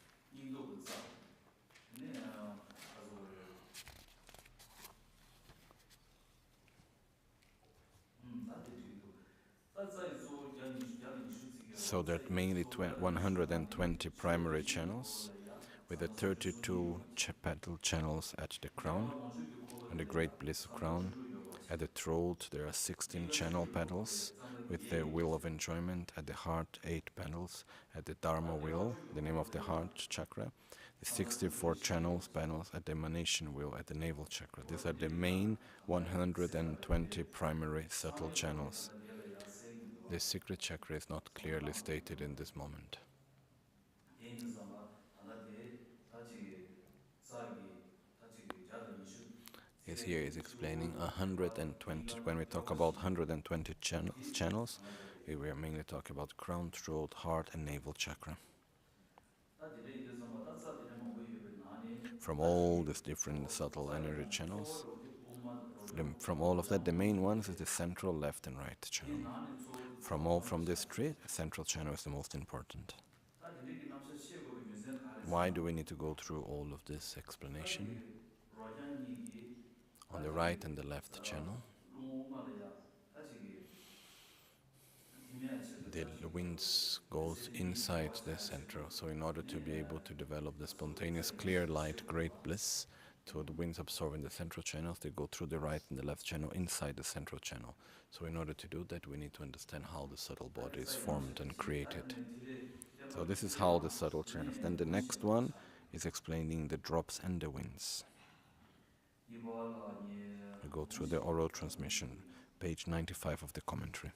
so there are mainly 120 primary channels, with the 32 petal channels at the crown, and the great bliss crown. At the throat there are 16 channel petals, with the wheel of enjoyment. At the heart 8 petals. At the Dharma wheel, the name of the heart chakra, the 64 channels at the emanation wheel at the navel chakra. These are the main 120 primary subtle channels. The secret chakra is not clearly stated in this moment. Yes, here is explaining 120. When we talk about 120 channels, we are mainly talking about crown, throat, heart, and navel chakra. From all these different subtle energy channels, from all of that, the main ones is the central left and right channel. From this three, the central channel is the most important. Why do we need to go through all of this explanation? On the right and the left channel, the winds goes inside the center. So in order to be able to develop the spontaneous clear light great bliss, so the winds absorb in the central channels, they go through the right and the left channel inside the central channel. So in order to do that, we need to understand how the subtle body is formed and created. So this is how the subtle channels. Then the next one is explaining the drops and the winds. We go through the oral transmission, page 95 of the commentary.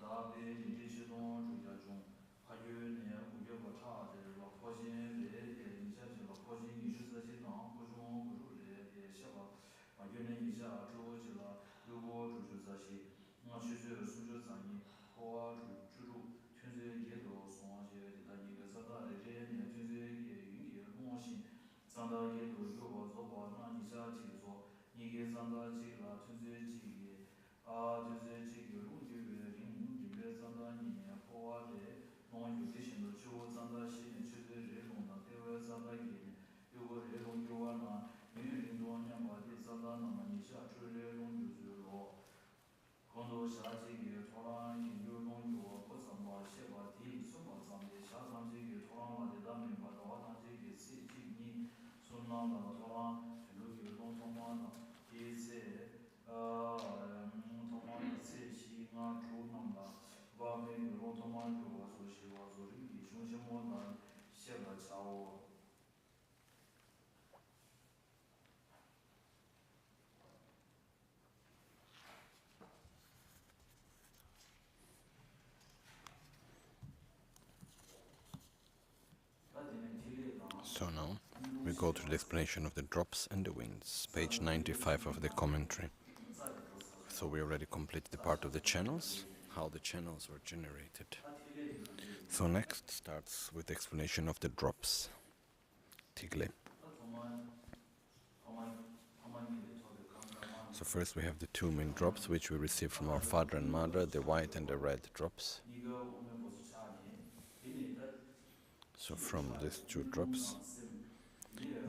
da be ni de shi dong zhu ya zhong ha yu ne wu yue ba cha de la po xin re ye ni sha ji la po xin ni shi zi ji dang gu zhong gu zhu le ye xia ba ma yu ne yi xia zhu ji la lu bo zhu zhu za xi ma xu xu su zhu zang yi po wa zhu zhu zhu tun zhe ye do song xie de da ni ge za da re re ne tun zhe ye yun ge long xin zang da ye do yu ba zo ba na ni xia ji zo你给咱的这个存在这个就是这个龙九月零月咱的年破瓦的龙有的行动就咱的西年就是热龙的对外咱的给有个热龙有完了因为零多年把的咱的那么你下出热龙就是咯更多下这个突然有龙有不怎么写把地什么咱的下咱这个突然把的咱们把的话咱这个是这你说那的突然就有龙突然的一些突然一些西安出那么把每个龙突然就我说是我说这个熊什么的写个桥哦。So now we go to the explanation of the drops and the winds, page 95 of the commentary. So we already completed the part of the channels, how the channels were generated. So next starts with the explanation of the drops, Tigle. So first we have the two main drops which we received from our father and mother, the white and the red drops. So from these two drops,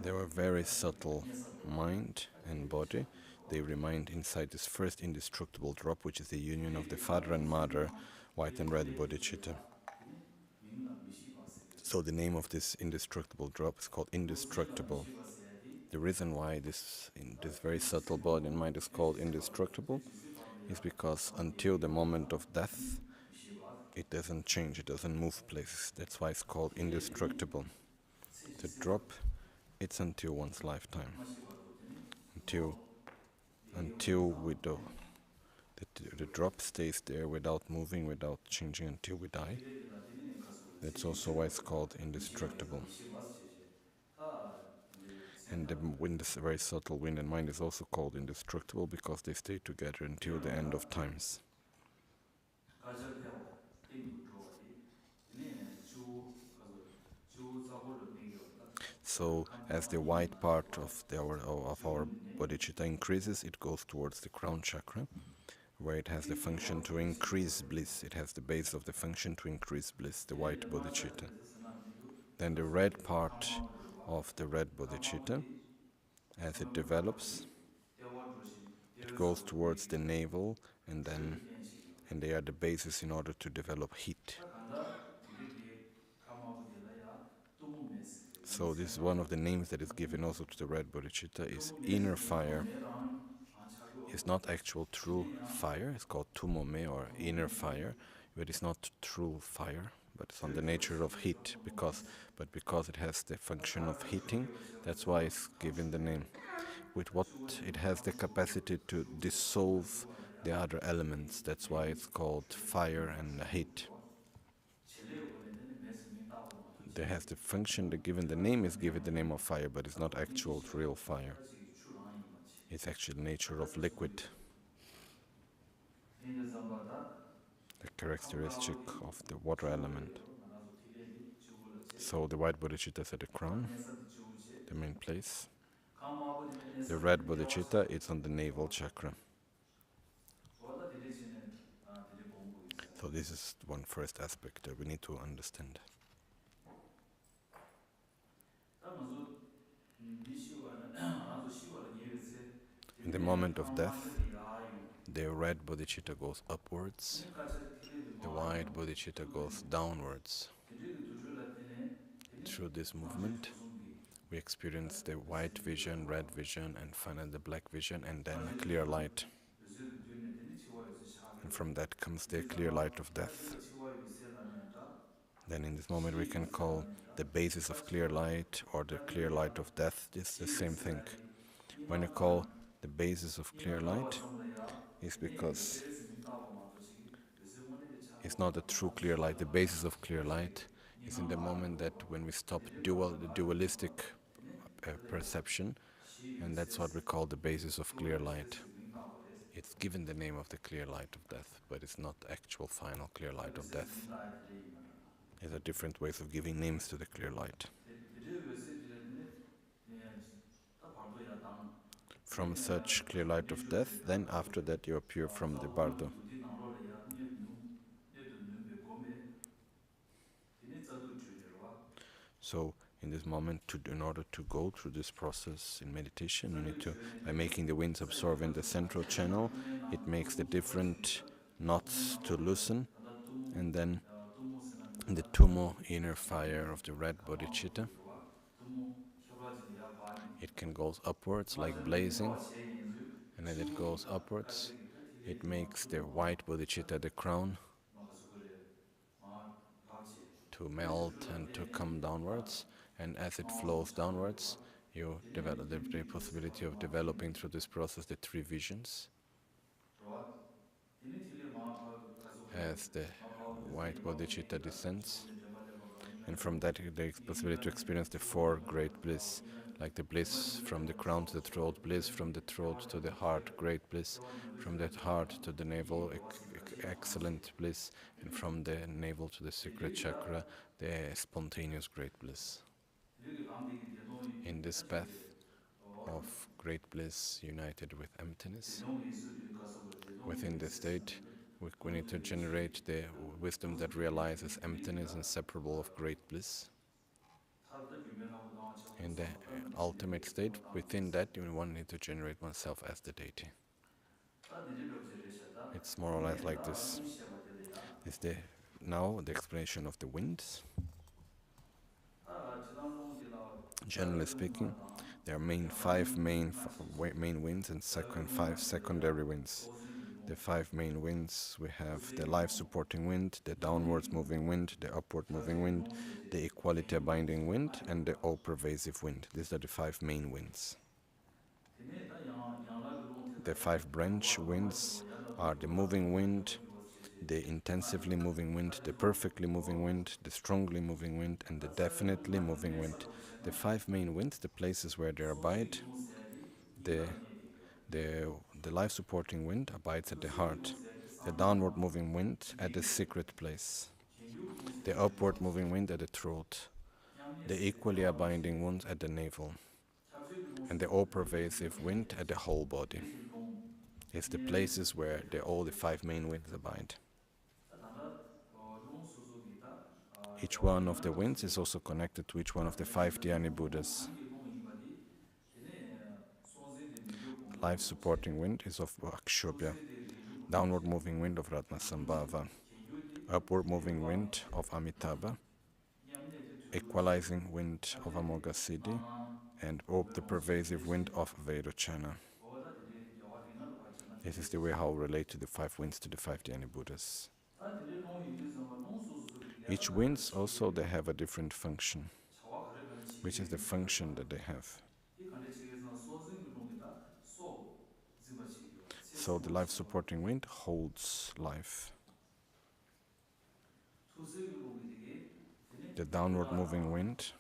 they were very subtle mind and body. They remained inside this first indestructible drop, which is the union of the father and mother, white and red bodhicitta. So the name of this indestructible drop is called indestructible. The reason why this very subtle body and mind is called indestructible is because until the moment of death, it doesn't change, it doesn't move places. That's why it's called indestructible. The drop, it's until one's lifetime. Until we do. The drop stays there without moving, without changing until we die. That's also why it's called indestructible. And the wind is a very subtle wind, and mind is also called indestructible because they stay together until the end of times. So as the white part of our bodhicitta increases, it goes towards the crown chakra, where it has the function to increase bliss. It has the base of the function to increase bliss, the white bodhicitta. Then the red part of the red bodhicitta, as it develops, it goes towards the navel, and they are the basis in order to develop heat. So this is one of the names that is given also to the red bodhicitta is inner fire. It's not actual true fire, it's called tumome or inner fire, but it's not true fire, but it's on the nature of heat, because it has the function of heating, that's why it's given the name. With what it has the capacity to dissolve the other elements, that's why it's called fire and heat. There has the function, the name is given the name of fire, but it's not actual real fire. It's actually the nature of liquid, the characteristic of the water element. So the white bodhicitta is at the crown, the main place. The red bodhicitta is on the navel chakra. So this is one first aspect that we need to understand. In the moment of death, the red bodhicitta goes upwards, the white bodhicitta goes downwards. Through this movement, we experience the white vision, red vision, and finally the black vision, and then a clear light. And from that comes the clear light of death. Then in this moment we can call the basis of clear light or the clear light of death. It's the same thing. When I call the basis of clear light, it's because is not a true clear light. The basis of clear light is in the moment that when we stop the dualistic perception, and that's what we call the basis of clear light. It's given the name of the clear light of death, but it's not actual final clear light of death. There are different ways of giving names to the clear light. From such clear light of death, then after that you appear from the bardo. So in this moment, in order to go through this process in meditation, you need to, by making the winds absorb in the central channel, it makes the different knots to loosen, and then the tumo, inner fire of the red bodhicitta, it can go upwards like blazing, and as it goes upwards, it makes the white bodhicitta the crown to melt and to come downwards, and as it flows downwards, you develop the possibility of developing through this process the three visions. As the white bodhicitta descends, and from that there is possibility to experience the four great bliss, like the bliss from the crown to the throat, bliss from the throat to the heart, great bliss, from the heart to the navel, excellent bliss, and from the navel to the secret chakra, the spontaneous great bliss. In this path of great bliss united with emptiness, within the state, we need to generate the wisdom that realizes emptiness inseparable of great bliss. In the ultimate state, within that, one needs to generate oneself as the deity. It's more or less like this. Now the explanation of the winds. Generally speaking, there are five main winds and five secondary winds. The five main winds, we have the life-supporting wind, the downwards moving wind, the upward moving wind, the equality-abiding wind, and the all-pervasive wind. These are the five main winds. The five branch winds are the moving wind, the intensively moving wind, the perfectly moving wind, the strongly moving wind, and the definitely moving wind. The five main winds, the places where they abide, the life-supporting wind abides at the heart, the downward moving wind at the secret place, the upward moving wind at the throat, the equally abiding wind at the navel, and the all-pervasive wind at the whole body. It's the places where all the five main winds abide. Each one of the winds is also connected to each one of the five dhyani Buddhas. Life-supporting wind is of Akshobhya, downward moving wind of Ratnasambhava, upward moving wind of Amitabha, equalizing wind of Amoghasiddhi, and the pervasive wind of Vairochana. This is the way how we relate to the five winds to the five dhyani Buddhas. Each winds also they have a different function, which is the function that they have. So the life-supporting wind holds life. The downward moving wind,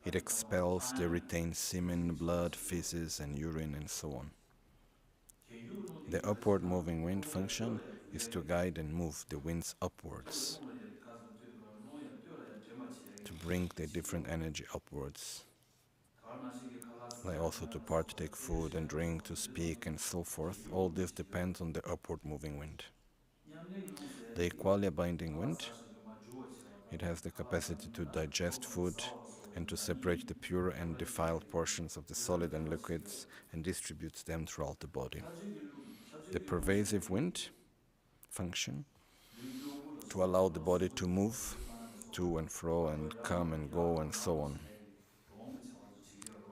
it expels the retained semen, blood, feces, and urine, and so on. The upward moving wind function is to guide and move the winds upwards, to bring the different energy upwards, like also to partake food and drink, to speak and so forth. All this depends on the upward moving wind. The equally abiding wind, it has the capacity to digest food and to separate the pure and defiled portions of the solid and liquids and distributes them throughout the body. The pervasive wind function, to allow the body to move to and fro and come and go and so on,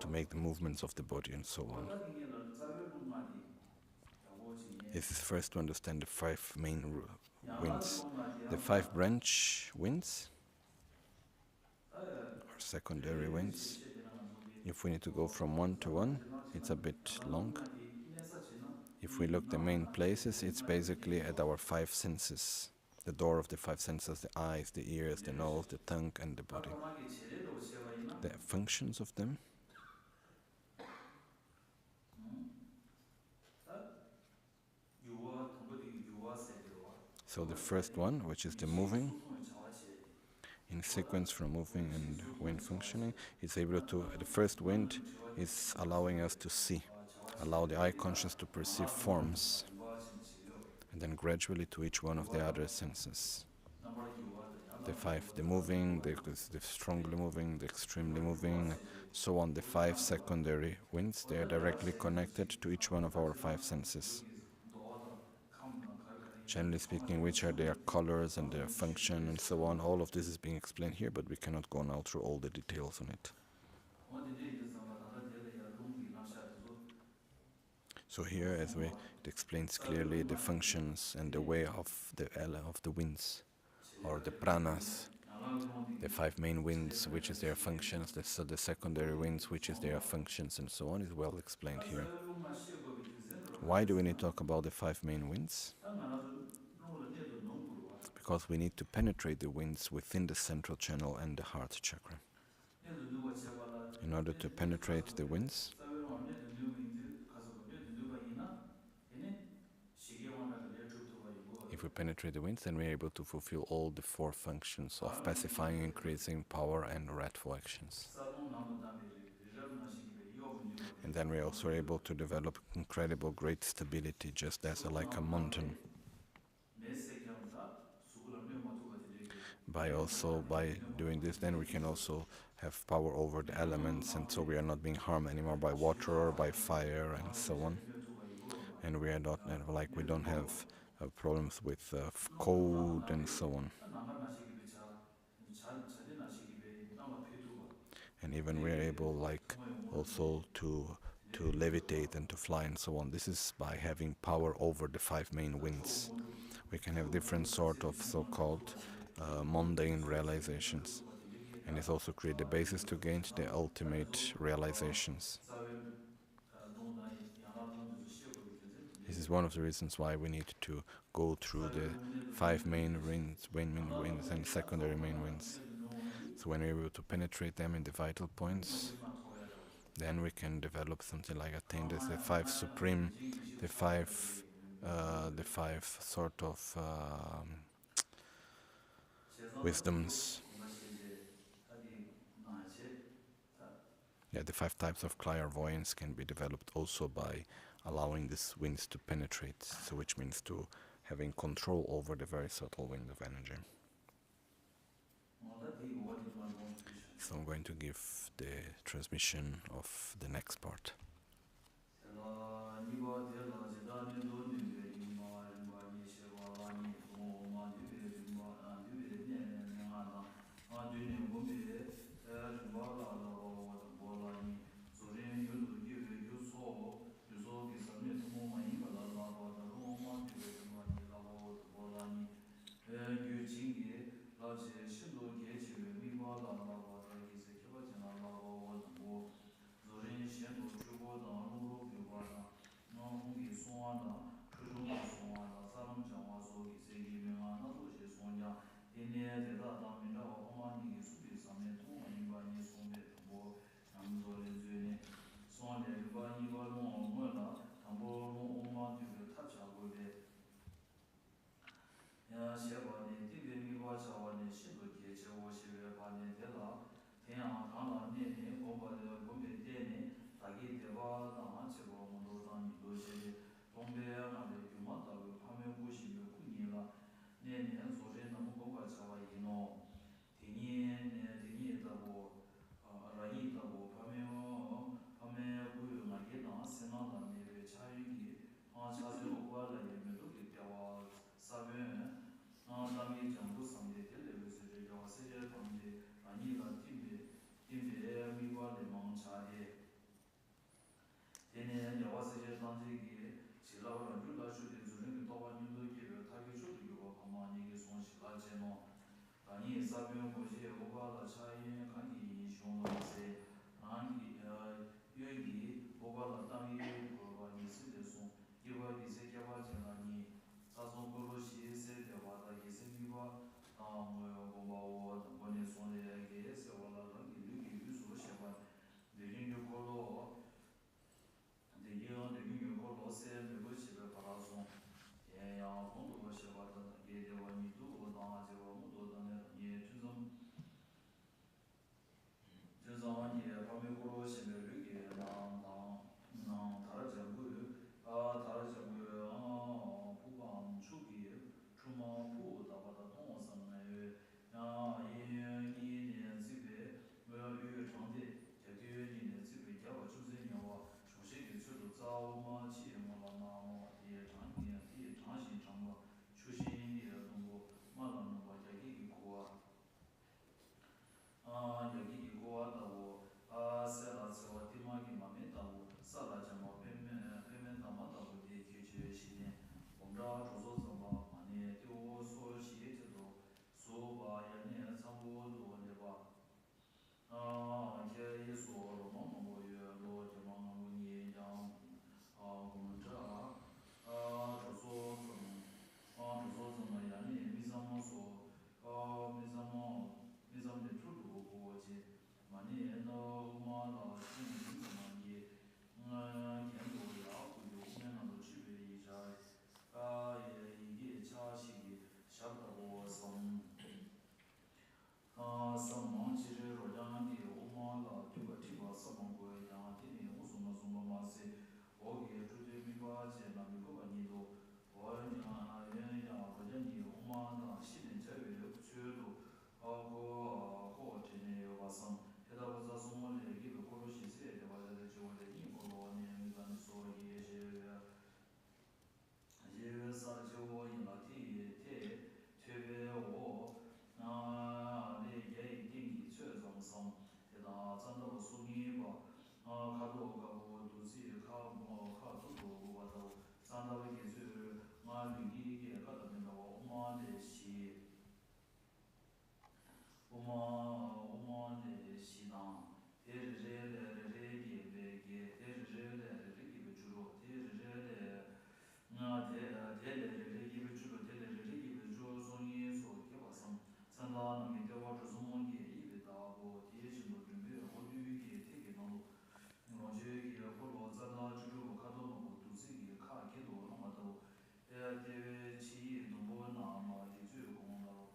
to make the movements of the body and so on. This is first to understand the five main winds. The five branch winds, or secondary winds, if we need to go from one to one, it's a bit long. 나라나디 이내사치나 If we look the main places, it's basically at our five senses. The door of the five senses, the eyes, the ears, the nose, the tongue, and the body. 다카마기 제대로 제바이나 The functions of them. 유와 통보디 유와 세대로와 So the first one, which is the moving, in sequence from moving and wind functioning, is able to, the first wind is allowing us to see, allow the eye conscious to perceive forms, and then gradually to each one of the other senses. The five, the moving, the strongly moving, the extremely moving, so on, the five secondary winds, they are directly connected to each one of our five senses. Generally speaking, which are their colors and their function and so on, all of this is being explained here, but we cannot go now through all the details on it. So here, as it explains clearly the functions and the way of the winds, or the pranas, the five main winds, which is their functions, the secondary winds, which is their functions, and so on, is well explained here. Why do we need to talk about the five main winds? Because we need to penetrate the winds within the central channel and the heart chakra. In order to penetrate the winds, if we penetrate the winds, then we are able to fulfill all the four functions of pacifying, increasing power, and wrathful actions. And then we are also able to develop incredible great stability, just as like a mountain. By doing this, then we can also have power over the elements, and so we are not being harmed anymore by water or by fire and so on. And we are not we don't have problems with cold and so on. And even we are able also to levitate and to fly and so on. This is by having power over the five main winds. We can have different sort of so-called mundane realizations, and it's also create the basis to gain the ultimate realizations. This is one of the reasons why we need to go through the five main winds and secondary main winds. So when we're able to penetrate them in the vital points, then we can develop something like attain the five supreme, the five sort of wisdoms. Yeah, the five types of clairvoyance can be developed also by allowing these winds to penetrate, so which means to having control over the very subtle wind of energy. So I'm going to give the transmission of the next part. yagi goa dawo sela tsewa dimagi mame dawo sala jama peme dama dawo de kyuche shiden omra chozo zamba mane teo so shi tedo so ba yane sambo do leba ke yeso lo mama bo ye lo jama ngambo nye jang gumja chozo zamba yane mizama so mizama mizamde tudu goje mani no ma la shin ma ye kendo ya ku yo men na lo chibe yi ja ye yi cha shi shabda go sam samang chi re ro jang ge o ma la tu ba ti ba samang go ya ti ni o so ma ma se o ge tu de mi ba che na mi ko ba ni do o ya ya ba ja ni o ma la shi ne che we le chu do ko te ne yo ba sam te da ba za so mo le ge ko ro shi se de ba de che wo de ni ko lo ne mi ga ni so ye je ye sa che wo yin la ti te te be wo le ye ding gi che zong sam te da zan da su ni ba ka do ga wo du zi ka mo ka du do ba da zan da ge zu ma lu gi ge ka da ne da wo ma le shi oma le shi na te re le ge be ge te re le ge be chu ro te re le na te le ge be chu ro te le ge be chu so ni so ge ba sam san da na ge de wa zhu mo ge yi be da bo te shi no jun be ho du ge te ge no no je ge ko lo za da chu ro ka do no du si ge ka ge do no ma do te chi no bo na ma ge ju ko na ro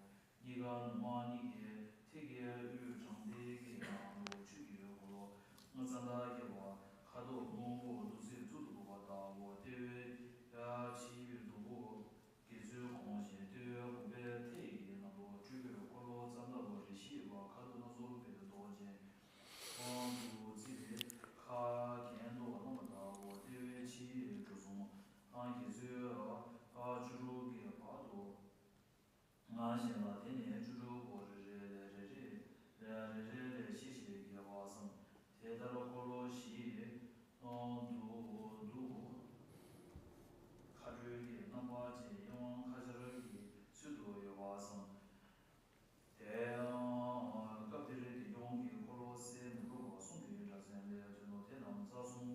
ni ga ma ni ge te ge yu chang de ge na lo chu ge ko lo na za da ge wa ka do mo bo du si tu du ba da bo te ya chi yu du bo ge ju ko xie te bu be te ge na lo chu ge ko lo za da bo ri xi ba ka do na zo be de do je du zi de ka gen do na ma da bo te chi zhu song ge ju chu ru ge ba do xin la ten nian zhu zhu bo re xi xi ge wa sam te da ro ko lo xi du ka zhu ge na ba ji yong ka zhe re ge su du ye wa sam te ga bi re de yong ge ko lo se mu ro ba song ge zha sen le zhe no te nam za song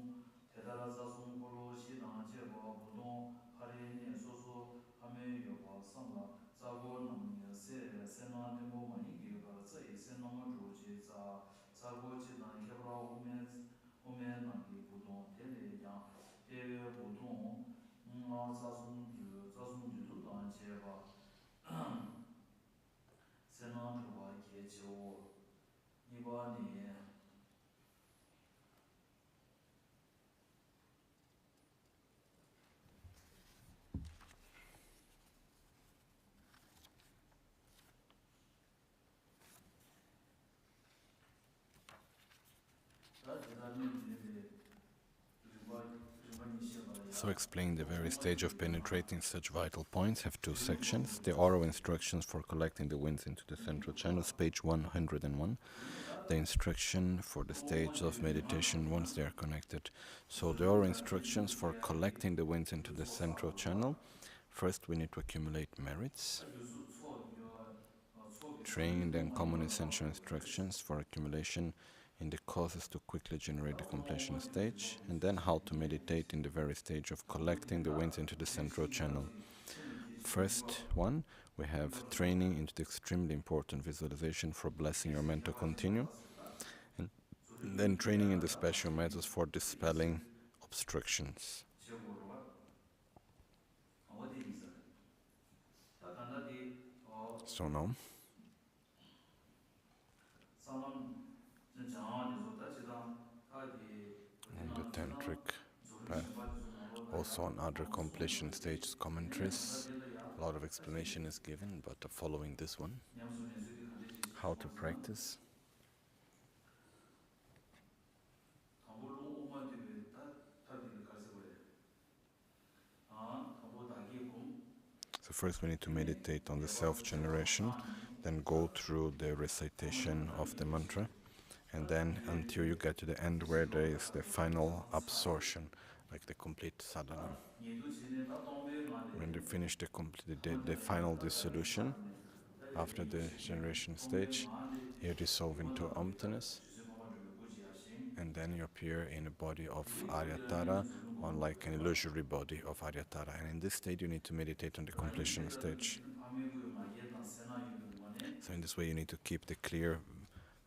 te da ra za song ko lo xi na jie ba bu dong ha re ne so so ha me yo ba sam la za go nam ye se na de mo ma ni ge ga za yi se na ma zhu ji za go ji na ke bra o me na ge bu dong te le yang te bu dong za song ju du dan jie ba se na zhu ba ge ji wo ni ba ni So explain the very stage of penetrating such vital points have two sections. The oral instructions for collecting the winds into the central channels, page 101. The instruction for the stage of meditation once they are connected. So the oral instructions for collecting the winds into the central channel. First we need to accumulate merits. Trained and common essential instructions for accumulation in the causes to quickly generate the completion stage, and then how to meditate in the very stage of collecting the winds into the central channel. First one, we have training into the extremely important visualization for blessing your mental continue, and then training in the special methods for dispelling obstructions. So now, Also on other completion stage commentaries, a lot of explanation is given, but following this one, how to practice. So first we need to meditate on the self-generation, then go through the recitation of the mantra, and then until you get to the end where there is the final absorption, like the complete sadhana. When you finish the final dissolution, after the generation stage, you dissolve into emptiness, and then you appear in a body of Aryatara, on like an illusory body of Aryatara. And in this state you need to meditate on the completion stage. So in this way you need to keep the clear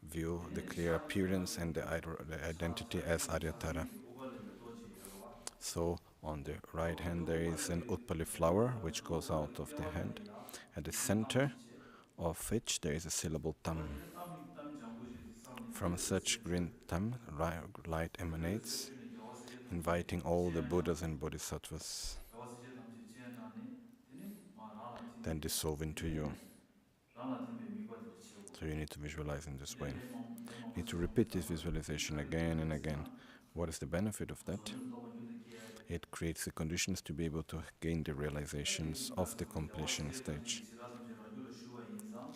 view, the clear appearance and the identity as Aryatara. So on the right hand there is an Utpali flower which goes out of the hand. At the center of which there is a syllable tam. From such green tam, light emanates, inviting all the Buddhas and Bodhisattvas, then dissolve into you. So you need to visualize in this way. You need to repeat this visualization again and again. What is the benefit of that? It creates the conditions to be able to gain the realizations of the completion stage.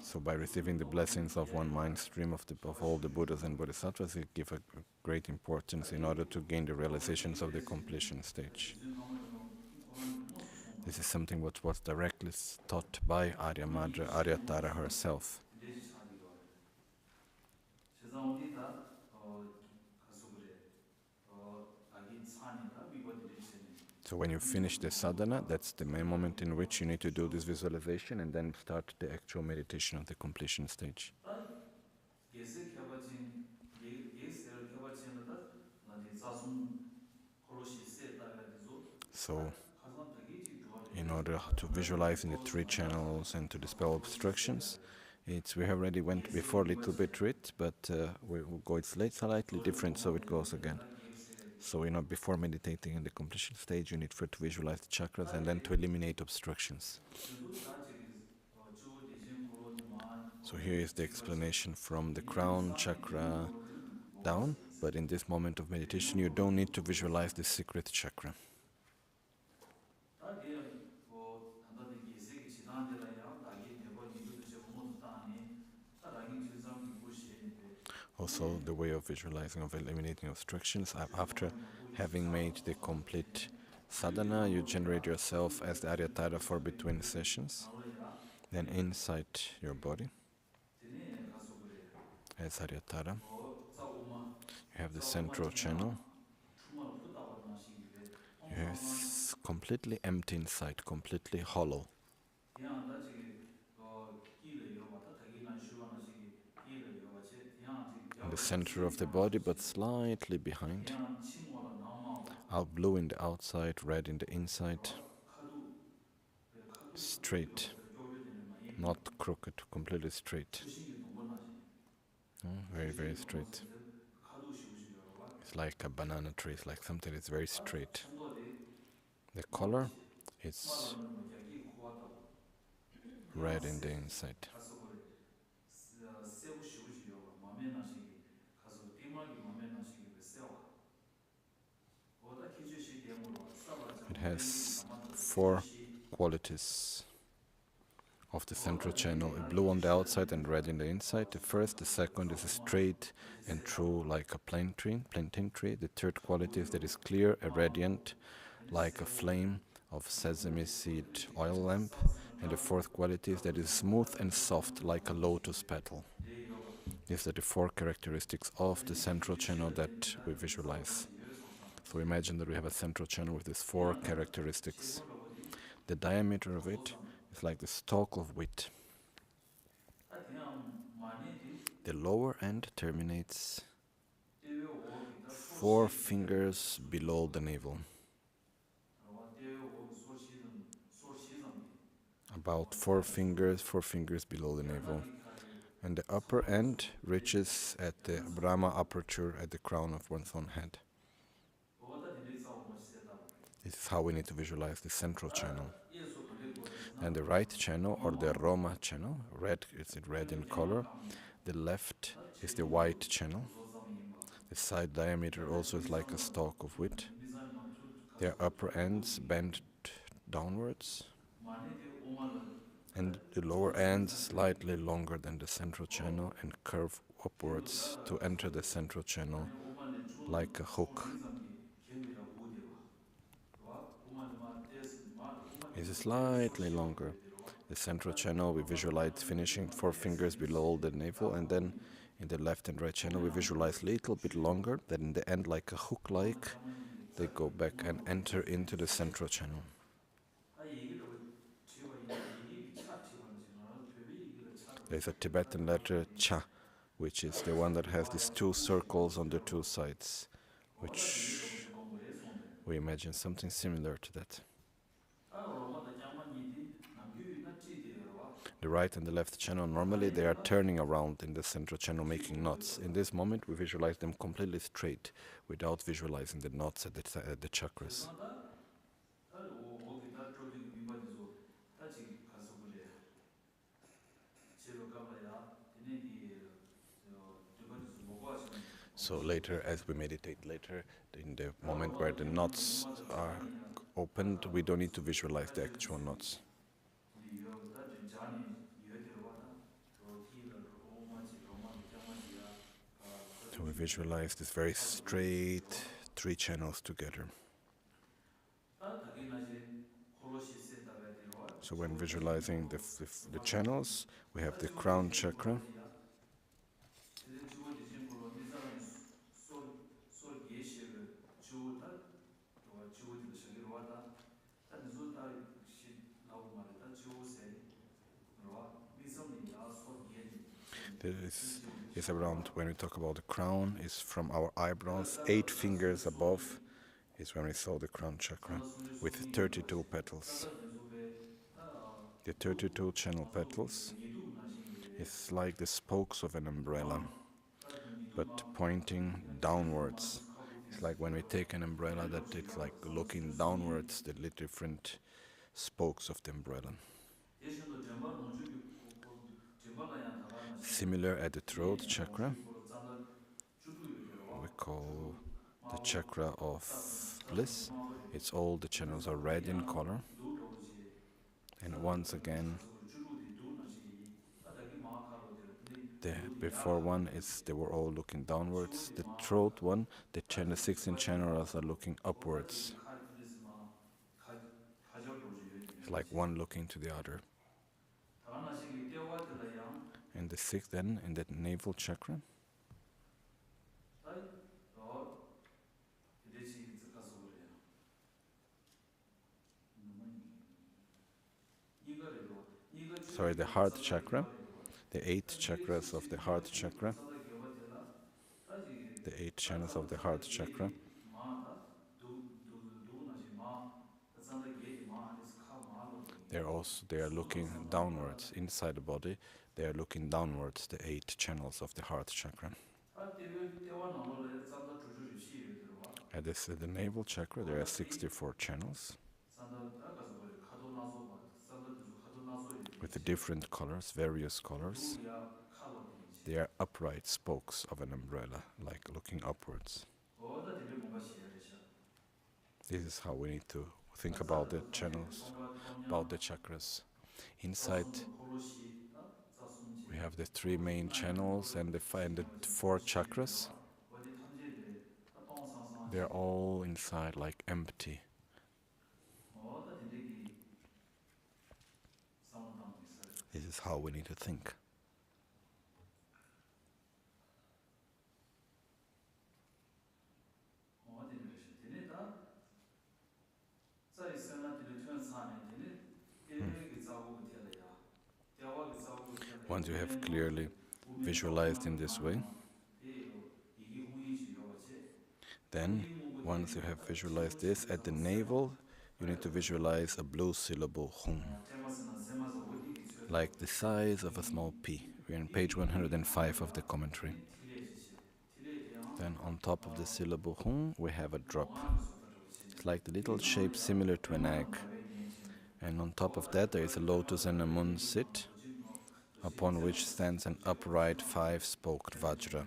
So by receiving the blessings of one mind stream of all the Buddhas and Bodhisattvas, it gives a great importance in order to gain the realizations of the completion stage. This is something what was directly taught by Arya Madre, Aryatara herself. So when you finish the sadhana, that's the main moment in which you need to do this visualization and then start the actual meditation of the completion stage. So, in order to visualize in the 3 channels and to dispel obstructions, we already went before a little bit through it, but we will go slightly different, so it goes again. So, before meditating in the completion stage, you need first to visualize the chakras and then to eliminate obstructions. So here is the explanation from the crown chakra down, but in this moment of meditation, you don't need to visualize the secret chakra. Also, the way of visualizing, of eliminating obstructions, after having made the complete sadhana, you generate yourself as the Aryatara for between sessions. Then inside your body, as Aryatara, you have the central channel. It's completely empty inside, completely hollow. In the center of the body, but slightly behind. Blue in the outside, red in the inside. Straight, not crooked, completely straight. Very, very straight. It's like a banana tree, it's like something that's very straight. The color is red in the inside. It has 4 qualities of the central channel, blue on the outside and red in the inside. The first, the second is straight and true like a plantain tree. The third quality is that is clear, radiant, like a flame of sesame seed oil lamp. And the fourth quality is that is smooth and soft like a lotus petal. These are the 4 characteristics of the central channel that we visualize. So imagine that we have a central channel with these 4 characteristics. The diameter of it is like the stalk of wheat. The lower end terminates 4 fingers below the navel. About 4 fingers below the navel. And the upper end reaches at the Brahma aperture at the crown of one's own head. This is how we need to visualize the central channel. 예수 근데 거기 And the right channel, or the Roma channel, red, it's red in color. The left is the white channel. The side diameter also is like a stalk of wheat. Their upper ends bend downwards, and the lower ends slightly longer than the central channel and curve upwards to enter the central channel like a hook. It is slightly longer. The central channel we visualize finishing 4 fingers below the navel, and then in the left and right channel we visualize a little bit longer, then in the end like a hook-like they go back and enter into the central channel. There's a Tibetan letter cha, which is the one that has these 2 circles on the 2 sides, which we imagine something similar to that. The right and the left channel, normally they are turning around in the central channel making knots. In this moment we visualize them completely straight without visualizing the knots at the chakras. So later, as we meditate later, in the moment where the knots are opened, we don't need to visualize the actual knots. So we visualize this very straight 3 channels together. So when visualizing the channels, we have the crown chakra, This is around, when we talk about the crown, is from our eyebrows, 8 fingers above is when we saw the crown chakra, with 32 petals. The 32 channel petals is like the spokes of an umbrella, but pointing downwards. It's like when we take an umbrella, that it's like looking downwards, the different spokes of the umbrella. Similar at the throat chakra, we call the chakra of bliss. It's all the channels are red in color. And once again, the before one is they were all looking downwards. The throat one, the 16 channels are looking upwards. It's like one looking to the other. And the 6th then, in the navel chakra, sorry, the heart chakra, the 8 chakras of the heart chakra, the 8 channels of the heart chakra. They are looking downwards inside the body. They are looking downwards, the 8 channels of the heart chakra. At the navel chakra, there are 64 channels with the different colors, various colors. They are upright spokes of an umbrella, like looking upwards. This is how we need to think about the channels, about the chakras. Inside, we have the 3 main channels and the 4 chakras. They're all inside, like empty. This is how we need to think. Once you have clearly visualized in this way, then once you have visualized this, at the navel you need to visualize a blue syllable hum, like the size of a small pea. We're on page 105 of the commentary. Then on top of the syllable hum we have a drop. It's like the little shape similar to an egg. And on top of that there is a lotus and a moon sit, upon which stands an upright five-spoked vajra.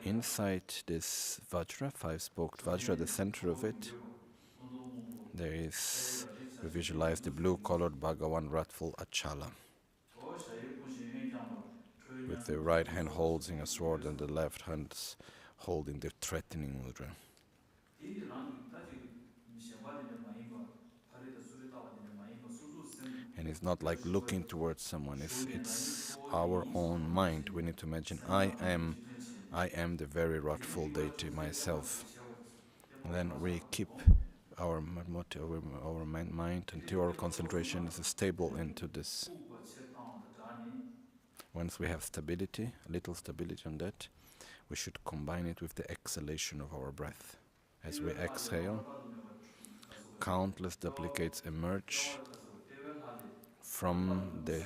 Inside this vajra, five-spoked vajra, the center of it, there is, we visualize the blue-colored Bhagavan wrathful Achala, with the right hand holding a sword and the left hand holding the threatening mudra. And it's not like looking towards someone, it's our own mind. We need to imagine I am the very wrathful deity myself. And then we keep our mind until our concentration is stable into this. Once we have stability, a little stability on that, we should combine it with the exhalation of our breath. As we exhale, countless duplicates emerge from the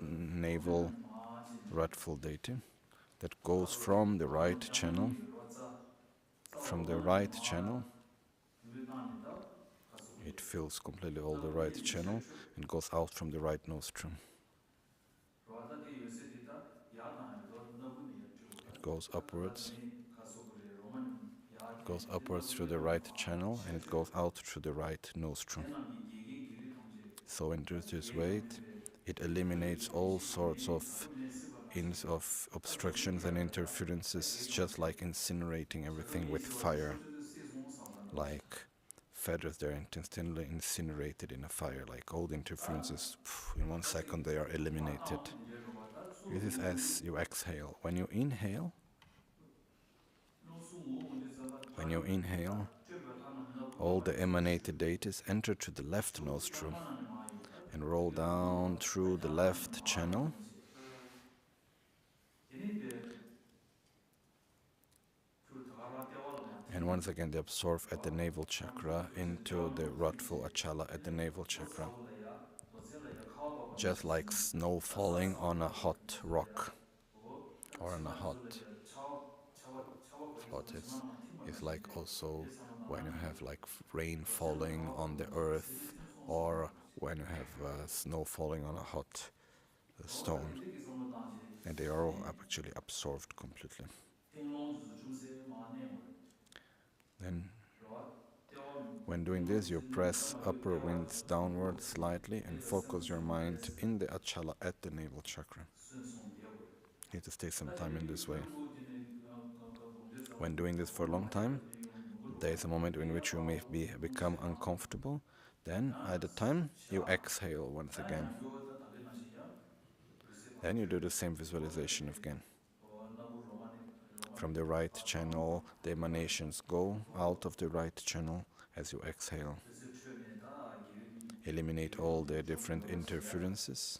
navel wrathful deity that goes from the right channel. From the right channel, it fills completely all the right channel and goes out from the right nostril. It goes upwards. It goes upwards through the right channel and it goes out through the right nostril. So in this way, it eliminates all sorts of obstructions and interferences, just like incinerating everything with fire. Like feathers, they're intensely incinerated in a fire, like all the interferences, in 1 second they are eliminated. This is as you exhale. When you inhale, all the emanated deities enter through the left nostril and roll down through the left channel. And once again they absorb at the navel chakra into the wrathful Achala at the navel chakra. Just like snow falling on a hot rock or on a hot flood. It's like also when you have like rain falling on the earth, or when you have snow falling on a hot stone, and they are all actually absorbed completely. Then when doing this, you press upper wings downward slightly and focus your mind in the Achala at the navel chakra. You need to stay some time in this way. When doing this for a long time, there is a moment in which you may become uncomfortable. Then, at the time, you exhale once again. Then you do the same visualization again. From the right channel, the emanations go out of the right channel as you exhale. Eliminate all the different interferences.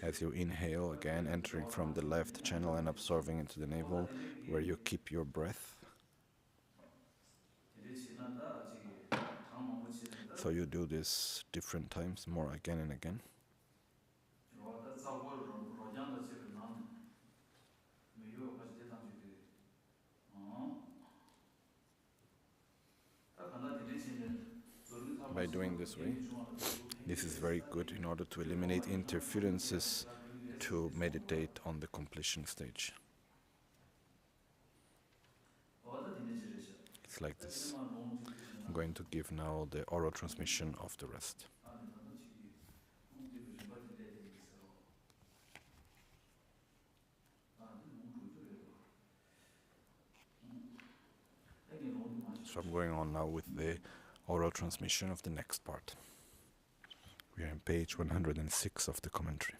As you inhale, again entering from the left channel and absorbing into the navel, where you keep your breath. So you do this different times, more again and again. By doing this way, this is very good in order to eliminate interferences to meditate on the completion stage. It's like this. I'm going to give now the oral transmission of the rest. So I'm going on now with the oral transmission of the next part. We are on page 106 of the commentary.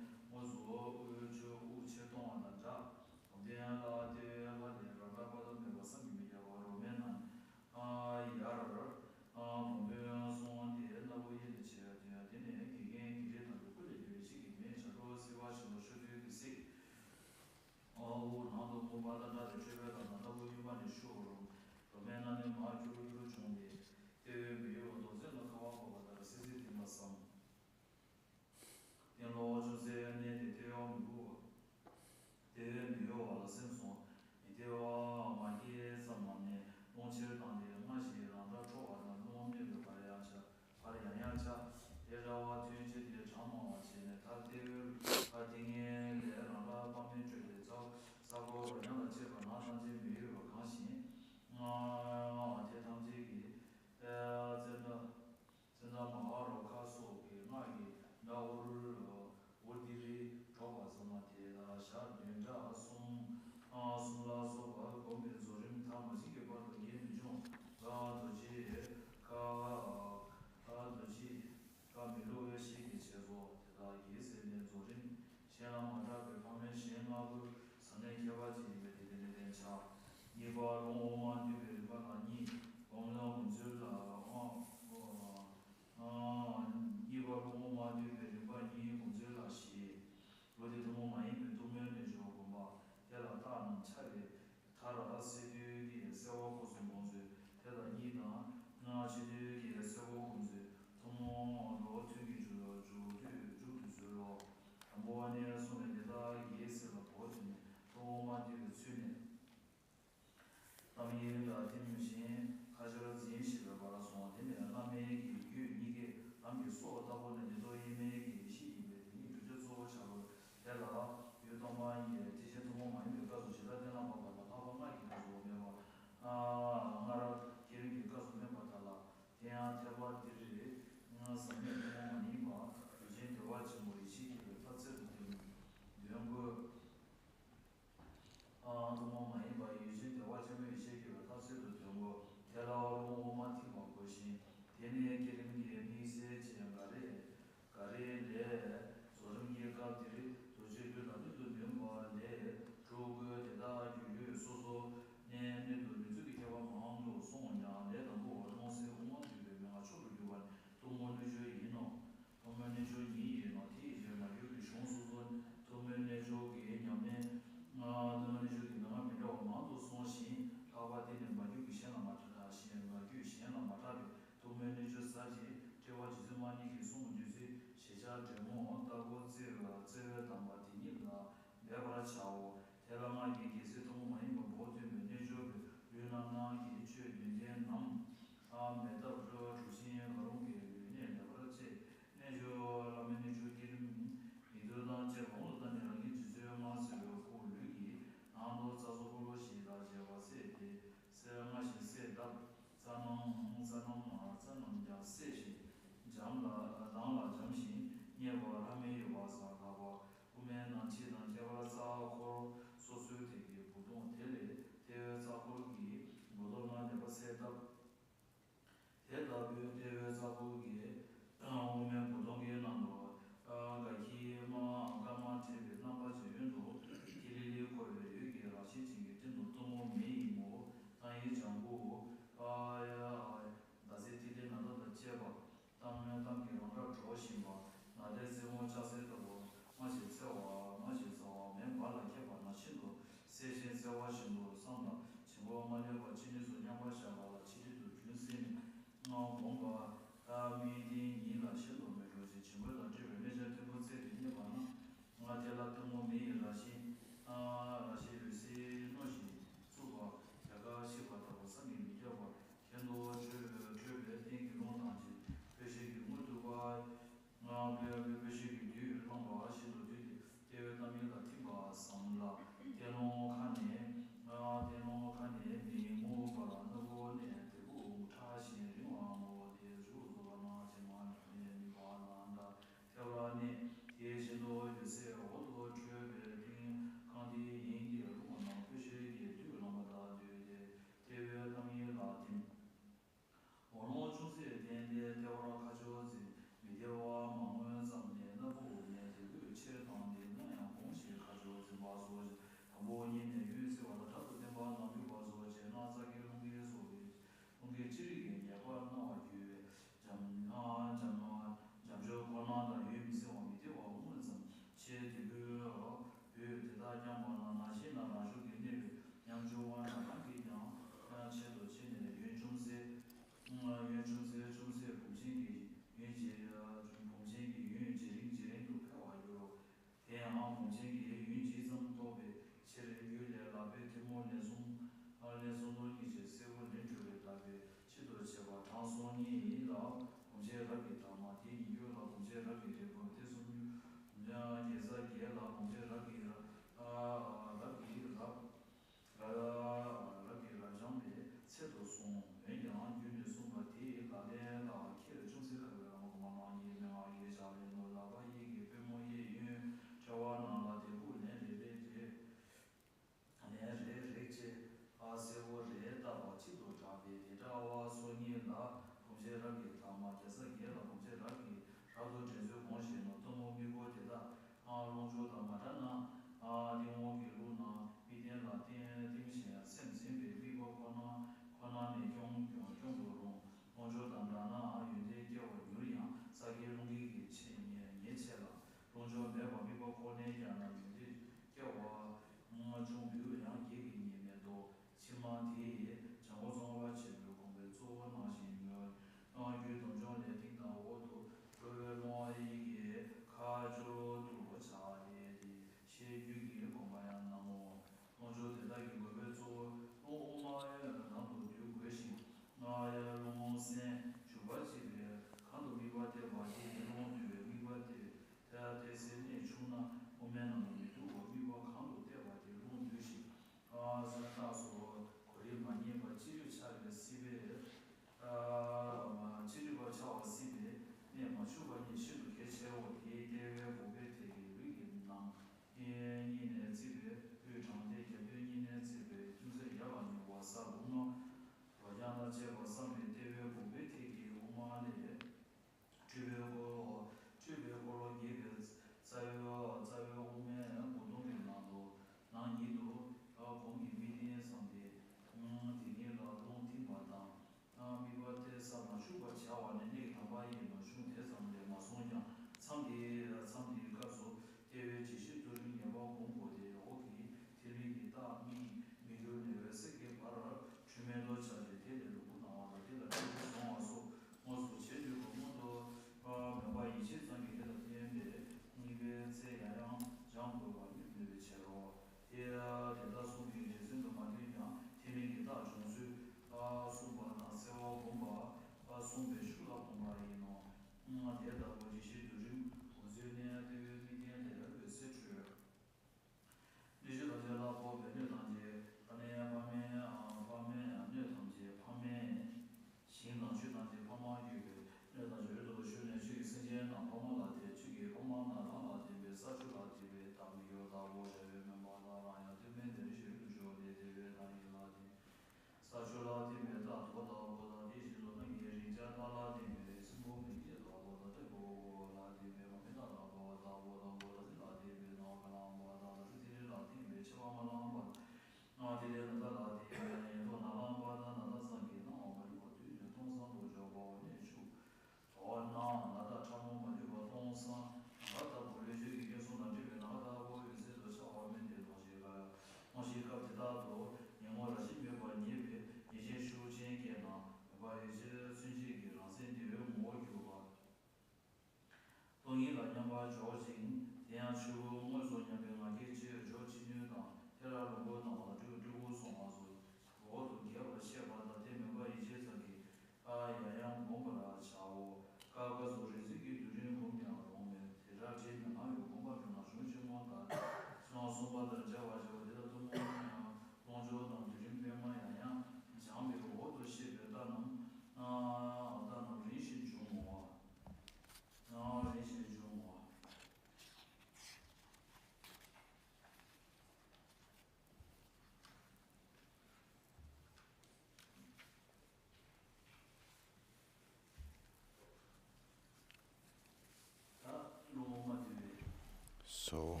So,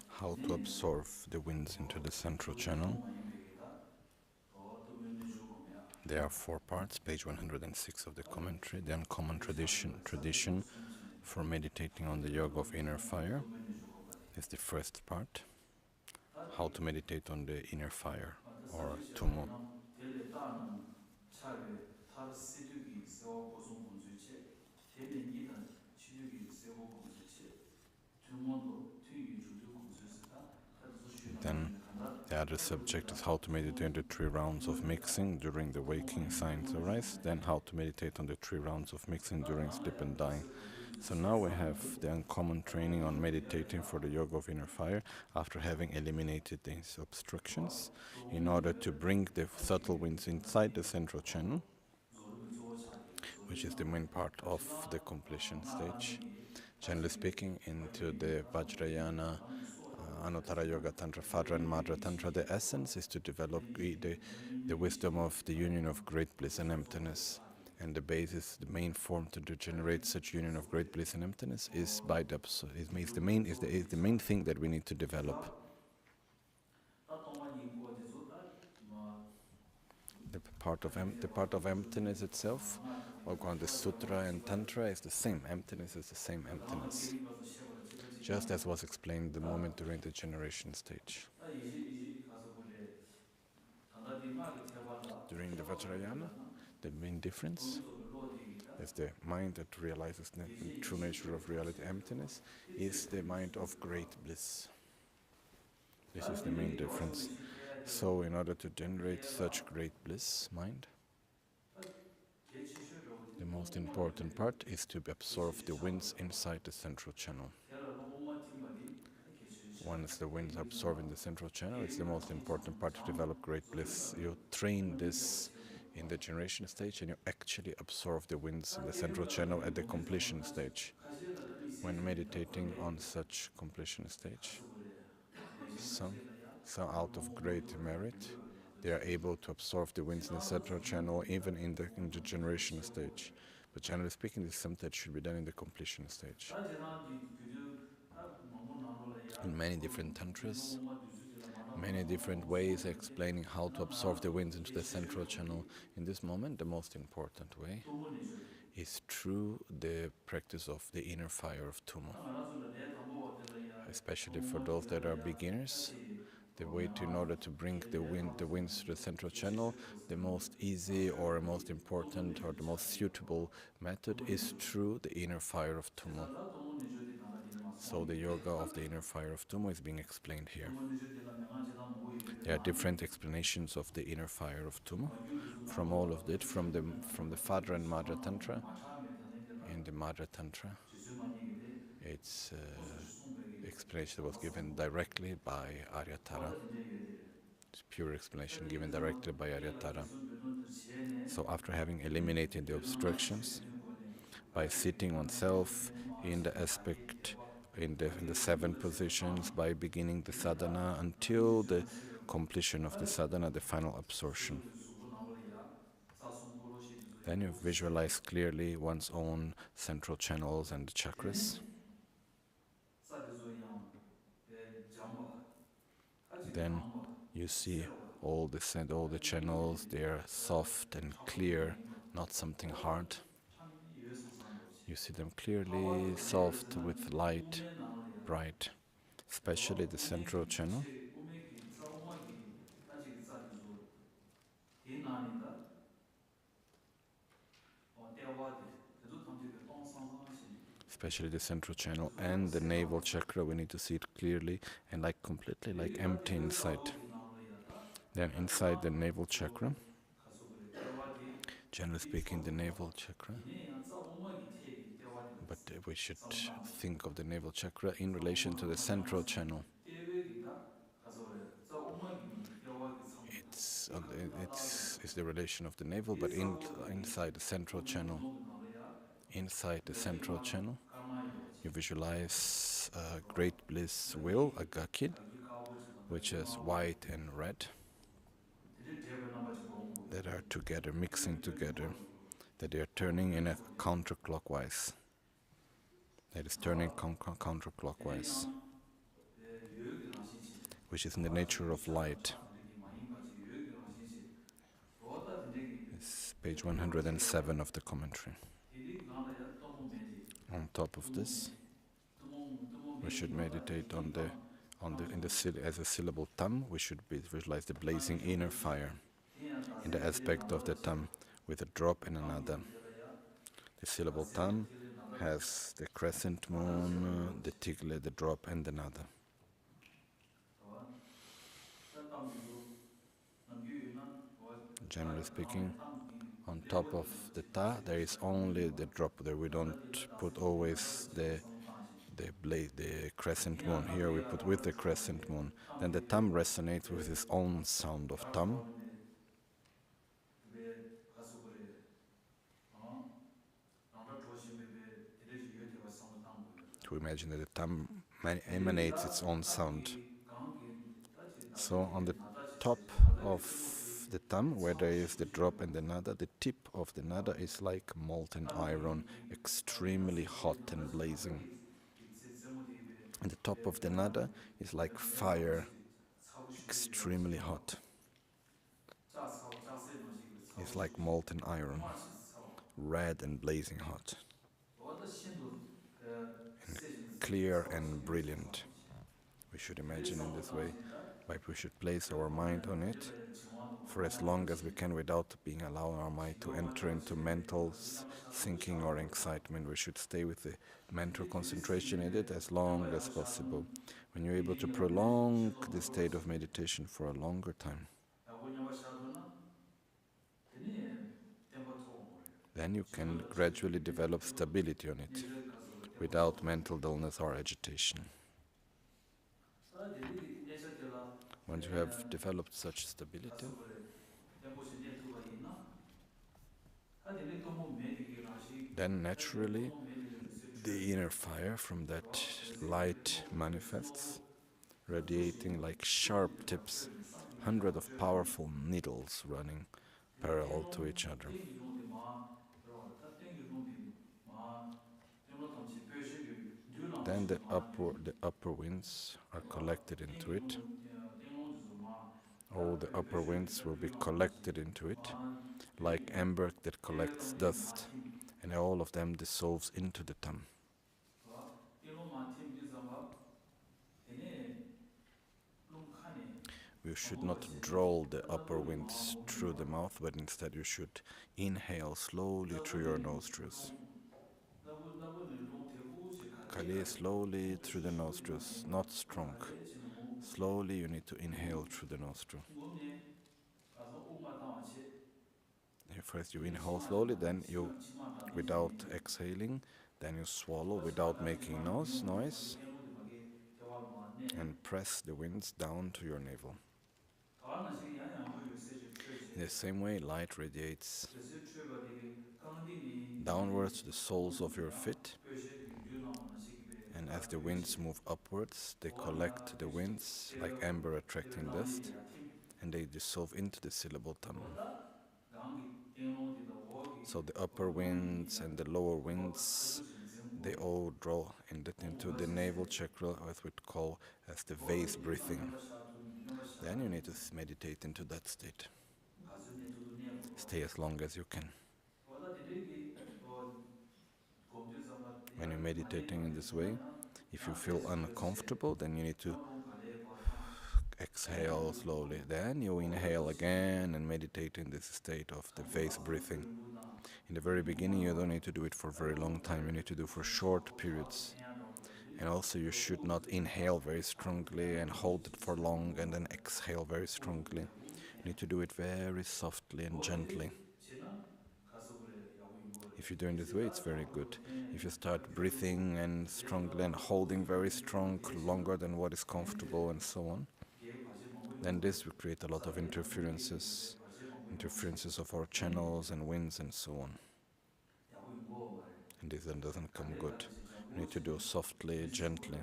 how to absorb the winds into the central channel. There are 4 parts, page 106 of the commentary. The uncommon tradition for meditating on the yoga of inner fire is the first part. How to meditate on the inner fire, or tumo. Then the other subject is how to meditate on the 3 rounds of mixing during the waking signs arise. Then how to meditate on the 3 rounds of mixing during sleep and dying. So now we have the uncommon training on meditating for the yoga of inner fire after having eliminated these obstructions in order to bring the subtle winds inside the central channel, which is the main part of the completion stage. Generally speaking, into the Vajrayana Anuttara Yoga Tantra, Vajra and Madhya Tantra, the essence is to develop the wisdom of the union of great bliss and emptiness. And the basis, the main form to generate such union of great bliss and emptiness is by the is the main thing that we need to develop. The part of emptiness itself, or called the sutra and tantra, is the same. Emptiness is the same emptiness, just as was explained the moment during the generation stage. During the Vajrayana, the main difference is the mind that realizes the true nature of reality, emptiness, is the mind of great bliss. This is the main difference. So in order to generate such great bliss mind, the most important part is to absorb the winds inside the central channel. Once the winds are absorbed in the central channel, it's the most important part to develop great bliss. You train this in the generation stage and you actually absorb the winds in the central channel at the completion stage. When meditating on such completion stage, some out of great merit, they are able to absorb the winds in the central channel even in the generation stage. But generally speaking, this is something that should be done in the completion stage. In many different tantras, many different ways explaining how to absorb the winds into the central channel. In this moment, the most important way is through the practice of the inner fire of Tummo. Especially for those that are beginners, the way in order to bring the winds to the central channel, the most easy or most important or the most suitable method is through the inner fire of Tummo. So the yoga of the inner fire of Tummo is being explained here. There are different explanations of the inner fire of Tummo. From all of it, from the Vajra and Madhya Tantra. In the Madhya Tantra, it's explanation that was given directly by Aryatara. It's pure explanation given directly by Aryatara. So after having eliminated the obstructions, by sitting on self in the aspect, in the 7 positions, by beginning the sadhana until the completion of the sadhana, the final absorption. Then you visualize clearly one's own central channels and the chakras. Then you see all the channels, they are soft and clear, not something hard. You see them clearly, soft, with light, bright, especially the central channel. Especially the central channel and the navel chakra, we need to see it clearly and like completely like empty inside. Then inside the navel chakra, generally speaking the navel chakra, but we should think of the navel chakra in relation to the central channel. It's the relation of the navel, but inside the central channel. Inside the central channel, you visualize a great bliss wheel, a gakid, which is white and red, that are together, mixing together, that they are turning in a counterclockwise. That is turning counterclockwise, which is in the nature of light. It's page 107 of the commentary. On top of this, we should meditate as a syllable tam. We should visualize the blazing inner fire in the aspect of the tam with a drop and another. The syllable tam has the crescent moon, the tigle, the drop, and another. Generally speaking, on top of the ta, there is only the drop there. We don't put always the crescent moon. Here we put with the crescent moon. Then the tam resonates with its own sound of tam. To imagine that the tam emanates its own sound. So on the top of the thumb, where there is the drop and the nada, the tip of the nada is like molten iron, extremely hot and blazing. And the top of the nada is like fire, extremely hot. It's like molten iron, red and blazing hot, and clear and brilliant. We should imagine in this way, but we should place our mind on it for as long as we can without being allowing our mind to enter into mental thinking or excitement. We should stay with the mental concentration in it as long as possible. When you're able to prolong the state of meditation for a longer time, then you can gradually develop stability on it without mental dullness or agitation. Once you have developed such stability, then naturally the inner fire from that light manifests, radiating like sharp tips, hundreds of powerful needles running parallel to each other. Then the upper winds are collected into it. All the upper winds will be collected into it, like amber that collects dust, and all of them dissolves into the thumb. You should not draw the upper winds through the mouth, but instead you should inhale slowly through your nostrils. Kali slowly through the nostrils, not strong. Slowly you need to inhale through the nostril. First you inhale slowly, then you, without exhaling, then you swallow without making noise, and press the winds down to your navel. In the same way, light radiates downwards to the soles of your feet, and as the winds move upwards, they collect the winds like amber attracting dust, and they dissolve into the syllable thumb. So the upper winds and the lower winds, they all draw into the navel chakra, as we call as the vase breathing. Then you need to meditate into that state. Stay as long as you can. When you're meditating in this way, if you feel uncomfortable, then you need to exhale slowly. Then you inhale again and meditate in this state of the vase breathing. In the very beginning, you don't need to do it for a very long time. You need to do for short periods. And also you should not inhale very strongly and hold it for long and then exhale very strongly. You need to do it very softly and gently. If you do it this way, it's very good. If you start breathing and strongly and holding very strong, longer than what is comfortable and so on, then this will create a lot of interferences of our channels and winds and so on. And this then doesn't come good. You need to do softly, gently,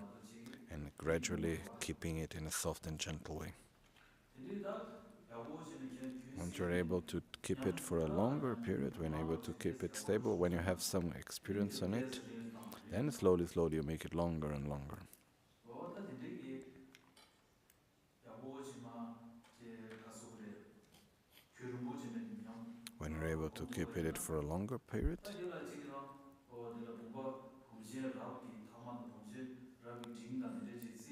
and gradually keeping it in a soft and gentle way. Once you're able to keep it for a longer period, when able to keep it stable, when you have some experience on it, then slowly you make it longer and longer. When you're able to keep it for a longer period,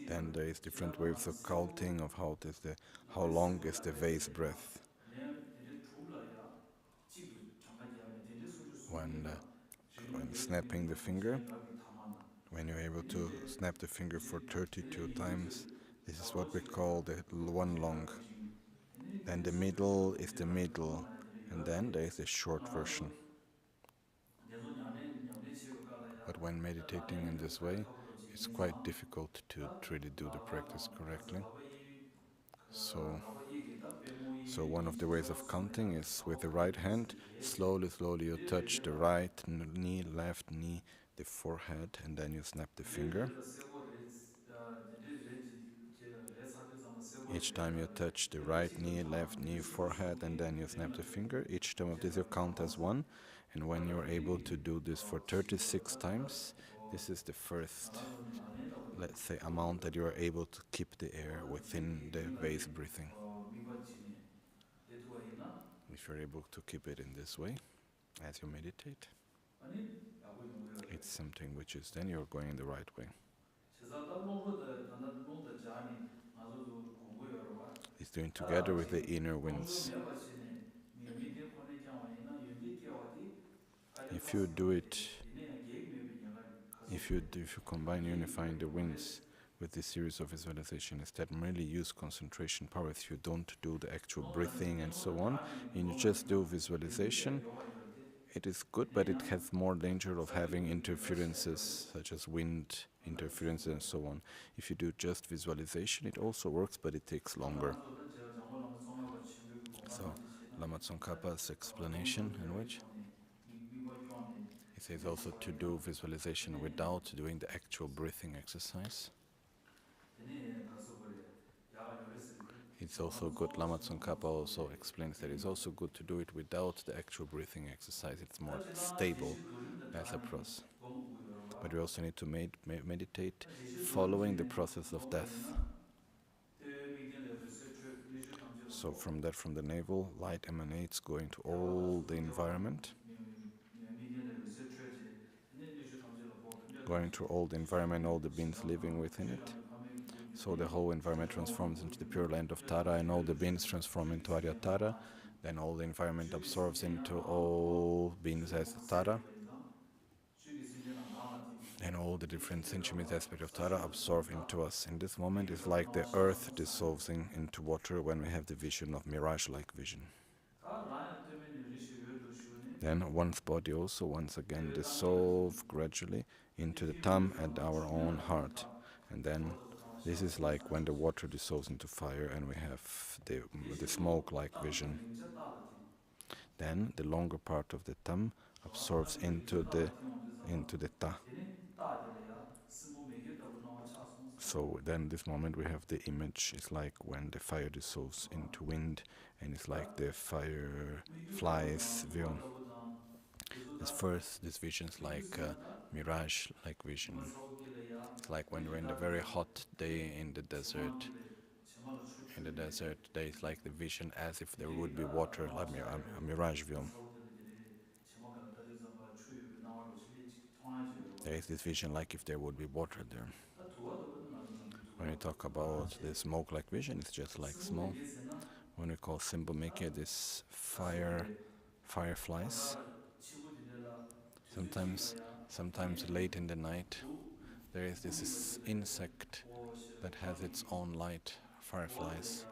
then there is different ways of counting of how long is the vase breath. When snapping the finger, when you're able to snap the finger for 32 times, this is what we call the one long. Then the middle is the middle, and then there is the short version. But when meditating in this way, it's quite difficult to really do the practice correctly. So one of the ways of counting is with the right hand, slowly you touch the right knee, left knee, the forehead, and then you snap the finger. Each time you touch the right knee, left knee, forehead, and then you snap the finger, each time of this you count as one. And when you're able to do this for 36 times, this is the first, let's say, amount that you are able to keep the air within the base breathing. If you're able to keep it in this way, as you meditate, it's something which is then you're going the right way. It's doing together with the inner winds. If you do it, if you combine unifying the winds with this series of visualizations that really use concentration power, if you don't do the actual breathing and so on, and you just do visualization, it is good, but it has more danger of having interferences such as wind interferences and so on. If you do just visualization, it also works, but it takes longer. So, Lama Tsongkhapa's explanation, in which he says also to do visualization without doing the actual breathing exercise. It's also good, Lama Tsongkhapa also explains that it's also good to do it without the actual breathing exercise. It's more stable as a process. But we also need to meditate following the process of death. So from the navel, light emanates going to all the environment. Going through all the environment, all the beings living within it. So the whole environment transforms into the pure land of Tara, and all the beings transform into Arya Tara. Then all the environment absorbs into all beings as Tara. And all the different sentiments aspects of Tara absorb into us. In this moment, it's like the earth dissolving into water when we have the vision of mirage-like vision. Then one's body also once again dissolves gradually into the thumb and our own heart. And then this is like when the water dissolves into fire and we have the smoke-like vision. Then the longer part of the thumb absorbs into the ta. So then this moment we have the image. It's like when the fire dissolves into wind, and it's like the fireflies view. This vision's like a mirage-like vision. It's like when we're in the very hot day in the desert. In the desert, there is like the vision as if there would be water, like a mirage view. There is this vision like if there would be water there. When we talk about the smoke-like vision, it's just like smoke. When we call Simultaneous, this fireflies. Sometimes late in the night, there is this insect that has its own light, fireflies,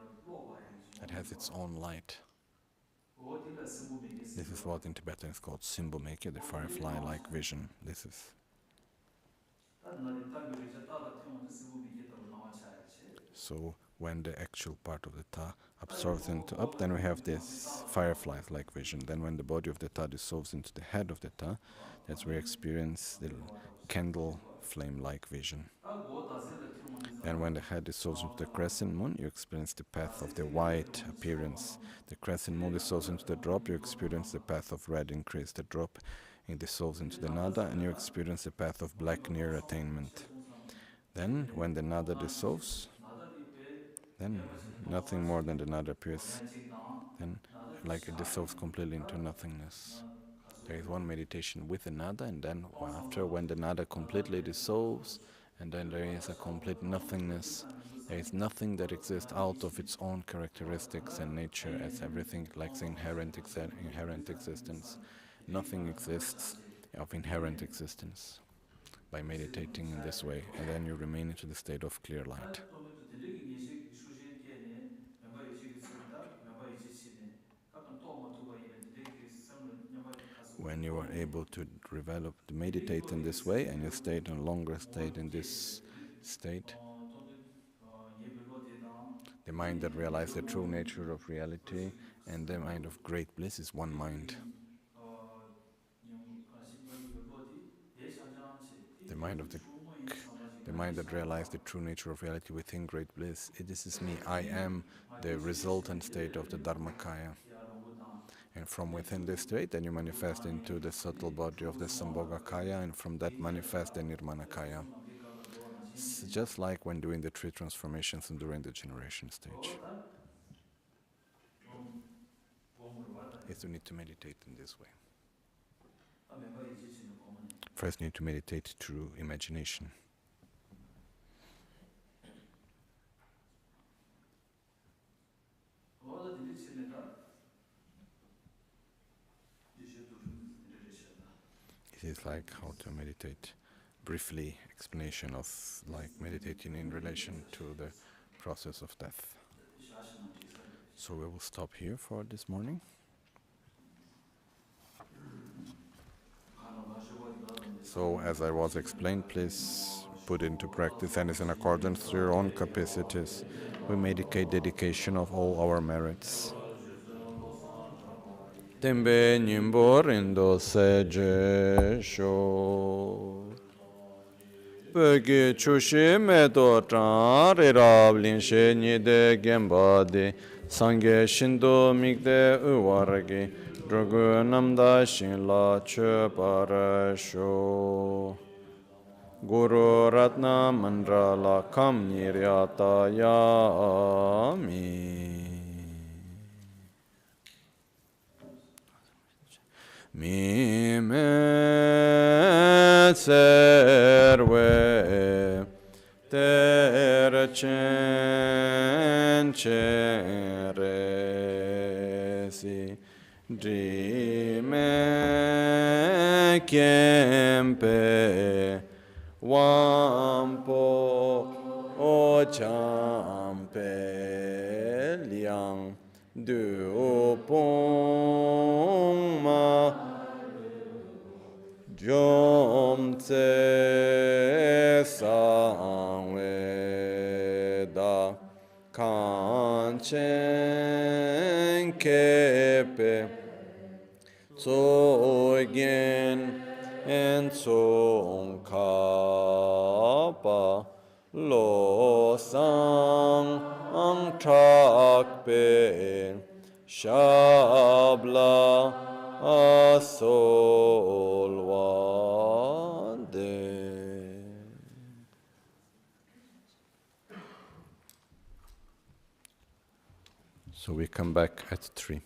that has its own light. This is what in Tibetan is called Simultaneous, the firefly-like vision. This is. So when the actual part of the ta absorbs into up, then we have this fireflies-like vision. Then when the body of the ta dissolves into the head of the ta, that's where we experience the candle flame-like vision. Then when the head dissolves into the crescent moon, you experience the path of the white appearance. The crescent moon dissolves into the drop, you experience the path of red increase. The drop dissolves into the nada, and you experience the path of black near attainment. Then when the nada dissolves, then nothing more than the nada appears. Then like it dissolves completely into nothingness. There is one meditation with the nada, and then after when the nada completely dissolves, and then there is a complete nothingness. There is nothing that exists out of its own characteristics and nature as everything lacks inherent existence. Nothing exists of inherent existence by meditating in this way, and then you remain into the state of clear light. When you are able to meditate in this way, and you stay in a longer state in this state, the mind that realizes the true nature of reality and the mind of great bliss is one mind. The mind of the the mind that realized the true nature of reality within great bliss. This is me. I am the resultant state of the Dharmakaya. And from within this state, then you manifest into the subtle body of the Sambhogakaya, and from that manifest the Nirmanakaya. It's just like when doing the three transformations and during the generation stage. Is you need to meditate in this way. First, you need to meditate through imagination. It is like how to meditate. Briefly, explanation of like meditating in relation to the process of death. So we will stop here for this morning. So, as I was explained, please put into practice and is in accordance to your own capacities. We medicate dedication of all our merits. Tembe nyimbo rindo seje sho Pöge chushi medo chan rirab linshe nide gemba de Sangye shindo migde uwaragi Drogu namda shin la che parasho Guru Ratna Mandra la kam niryata yami Mi me serve ter chen chen resi Di me kempe Wampo o champe liang du pong ma jom tse sang we da kan chen kepe so gen en song kapa lo sang ang trak pe shabla asol wande. So we come back at 3.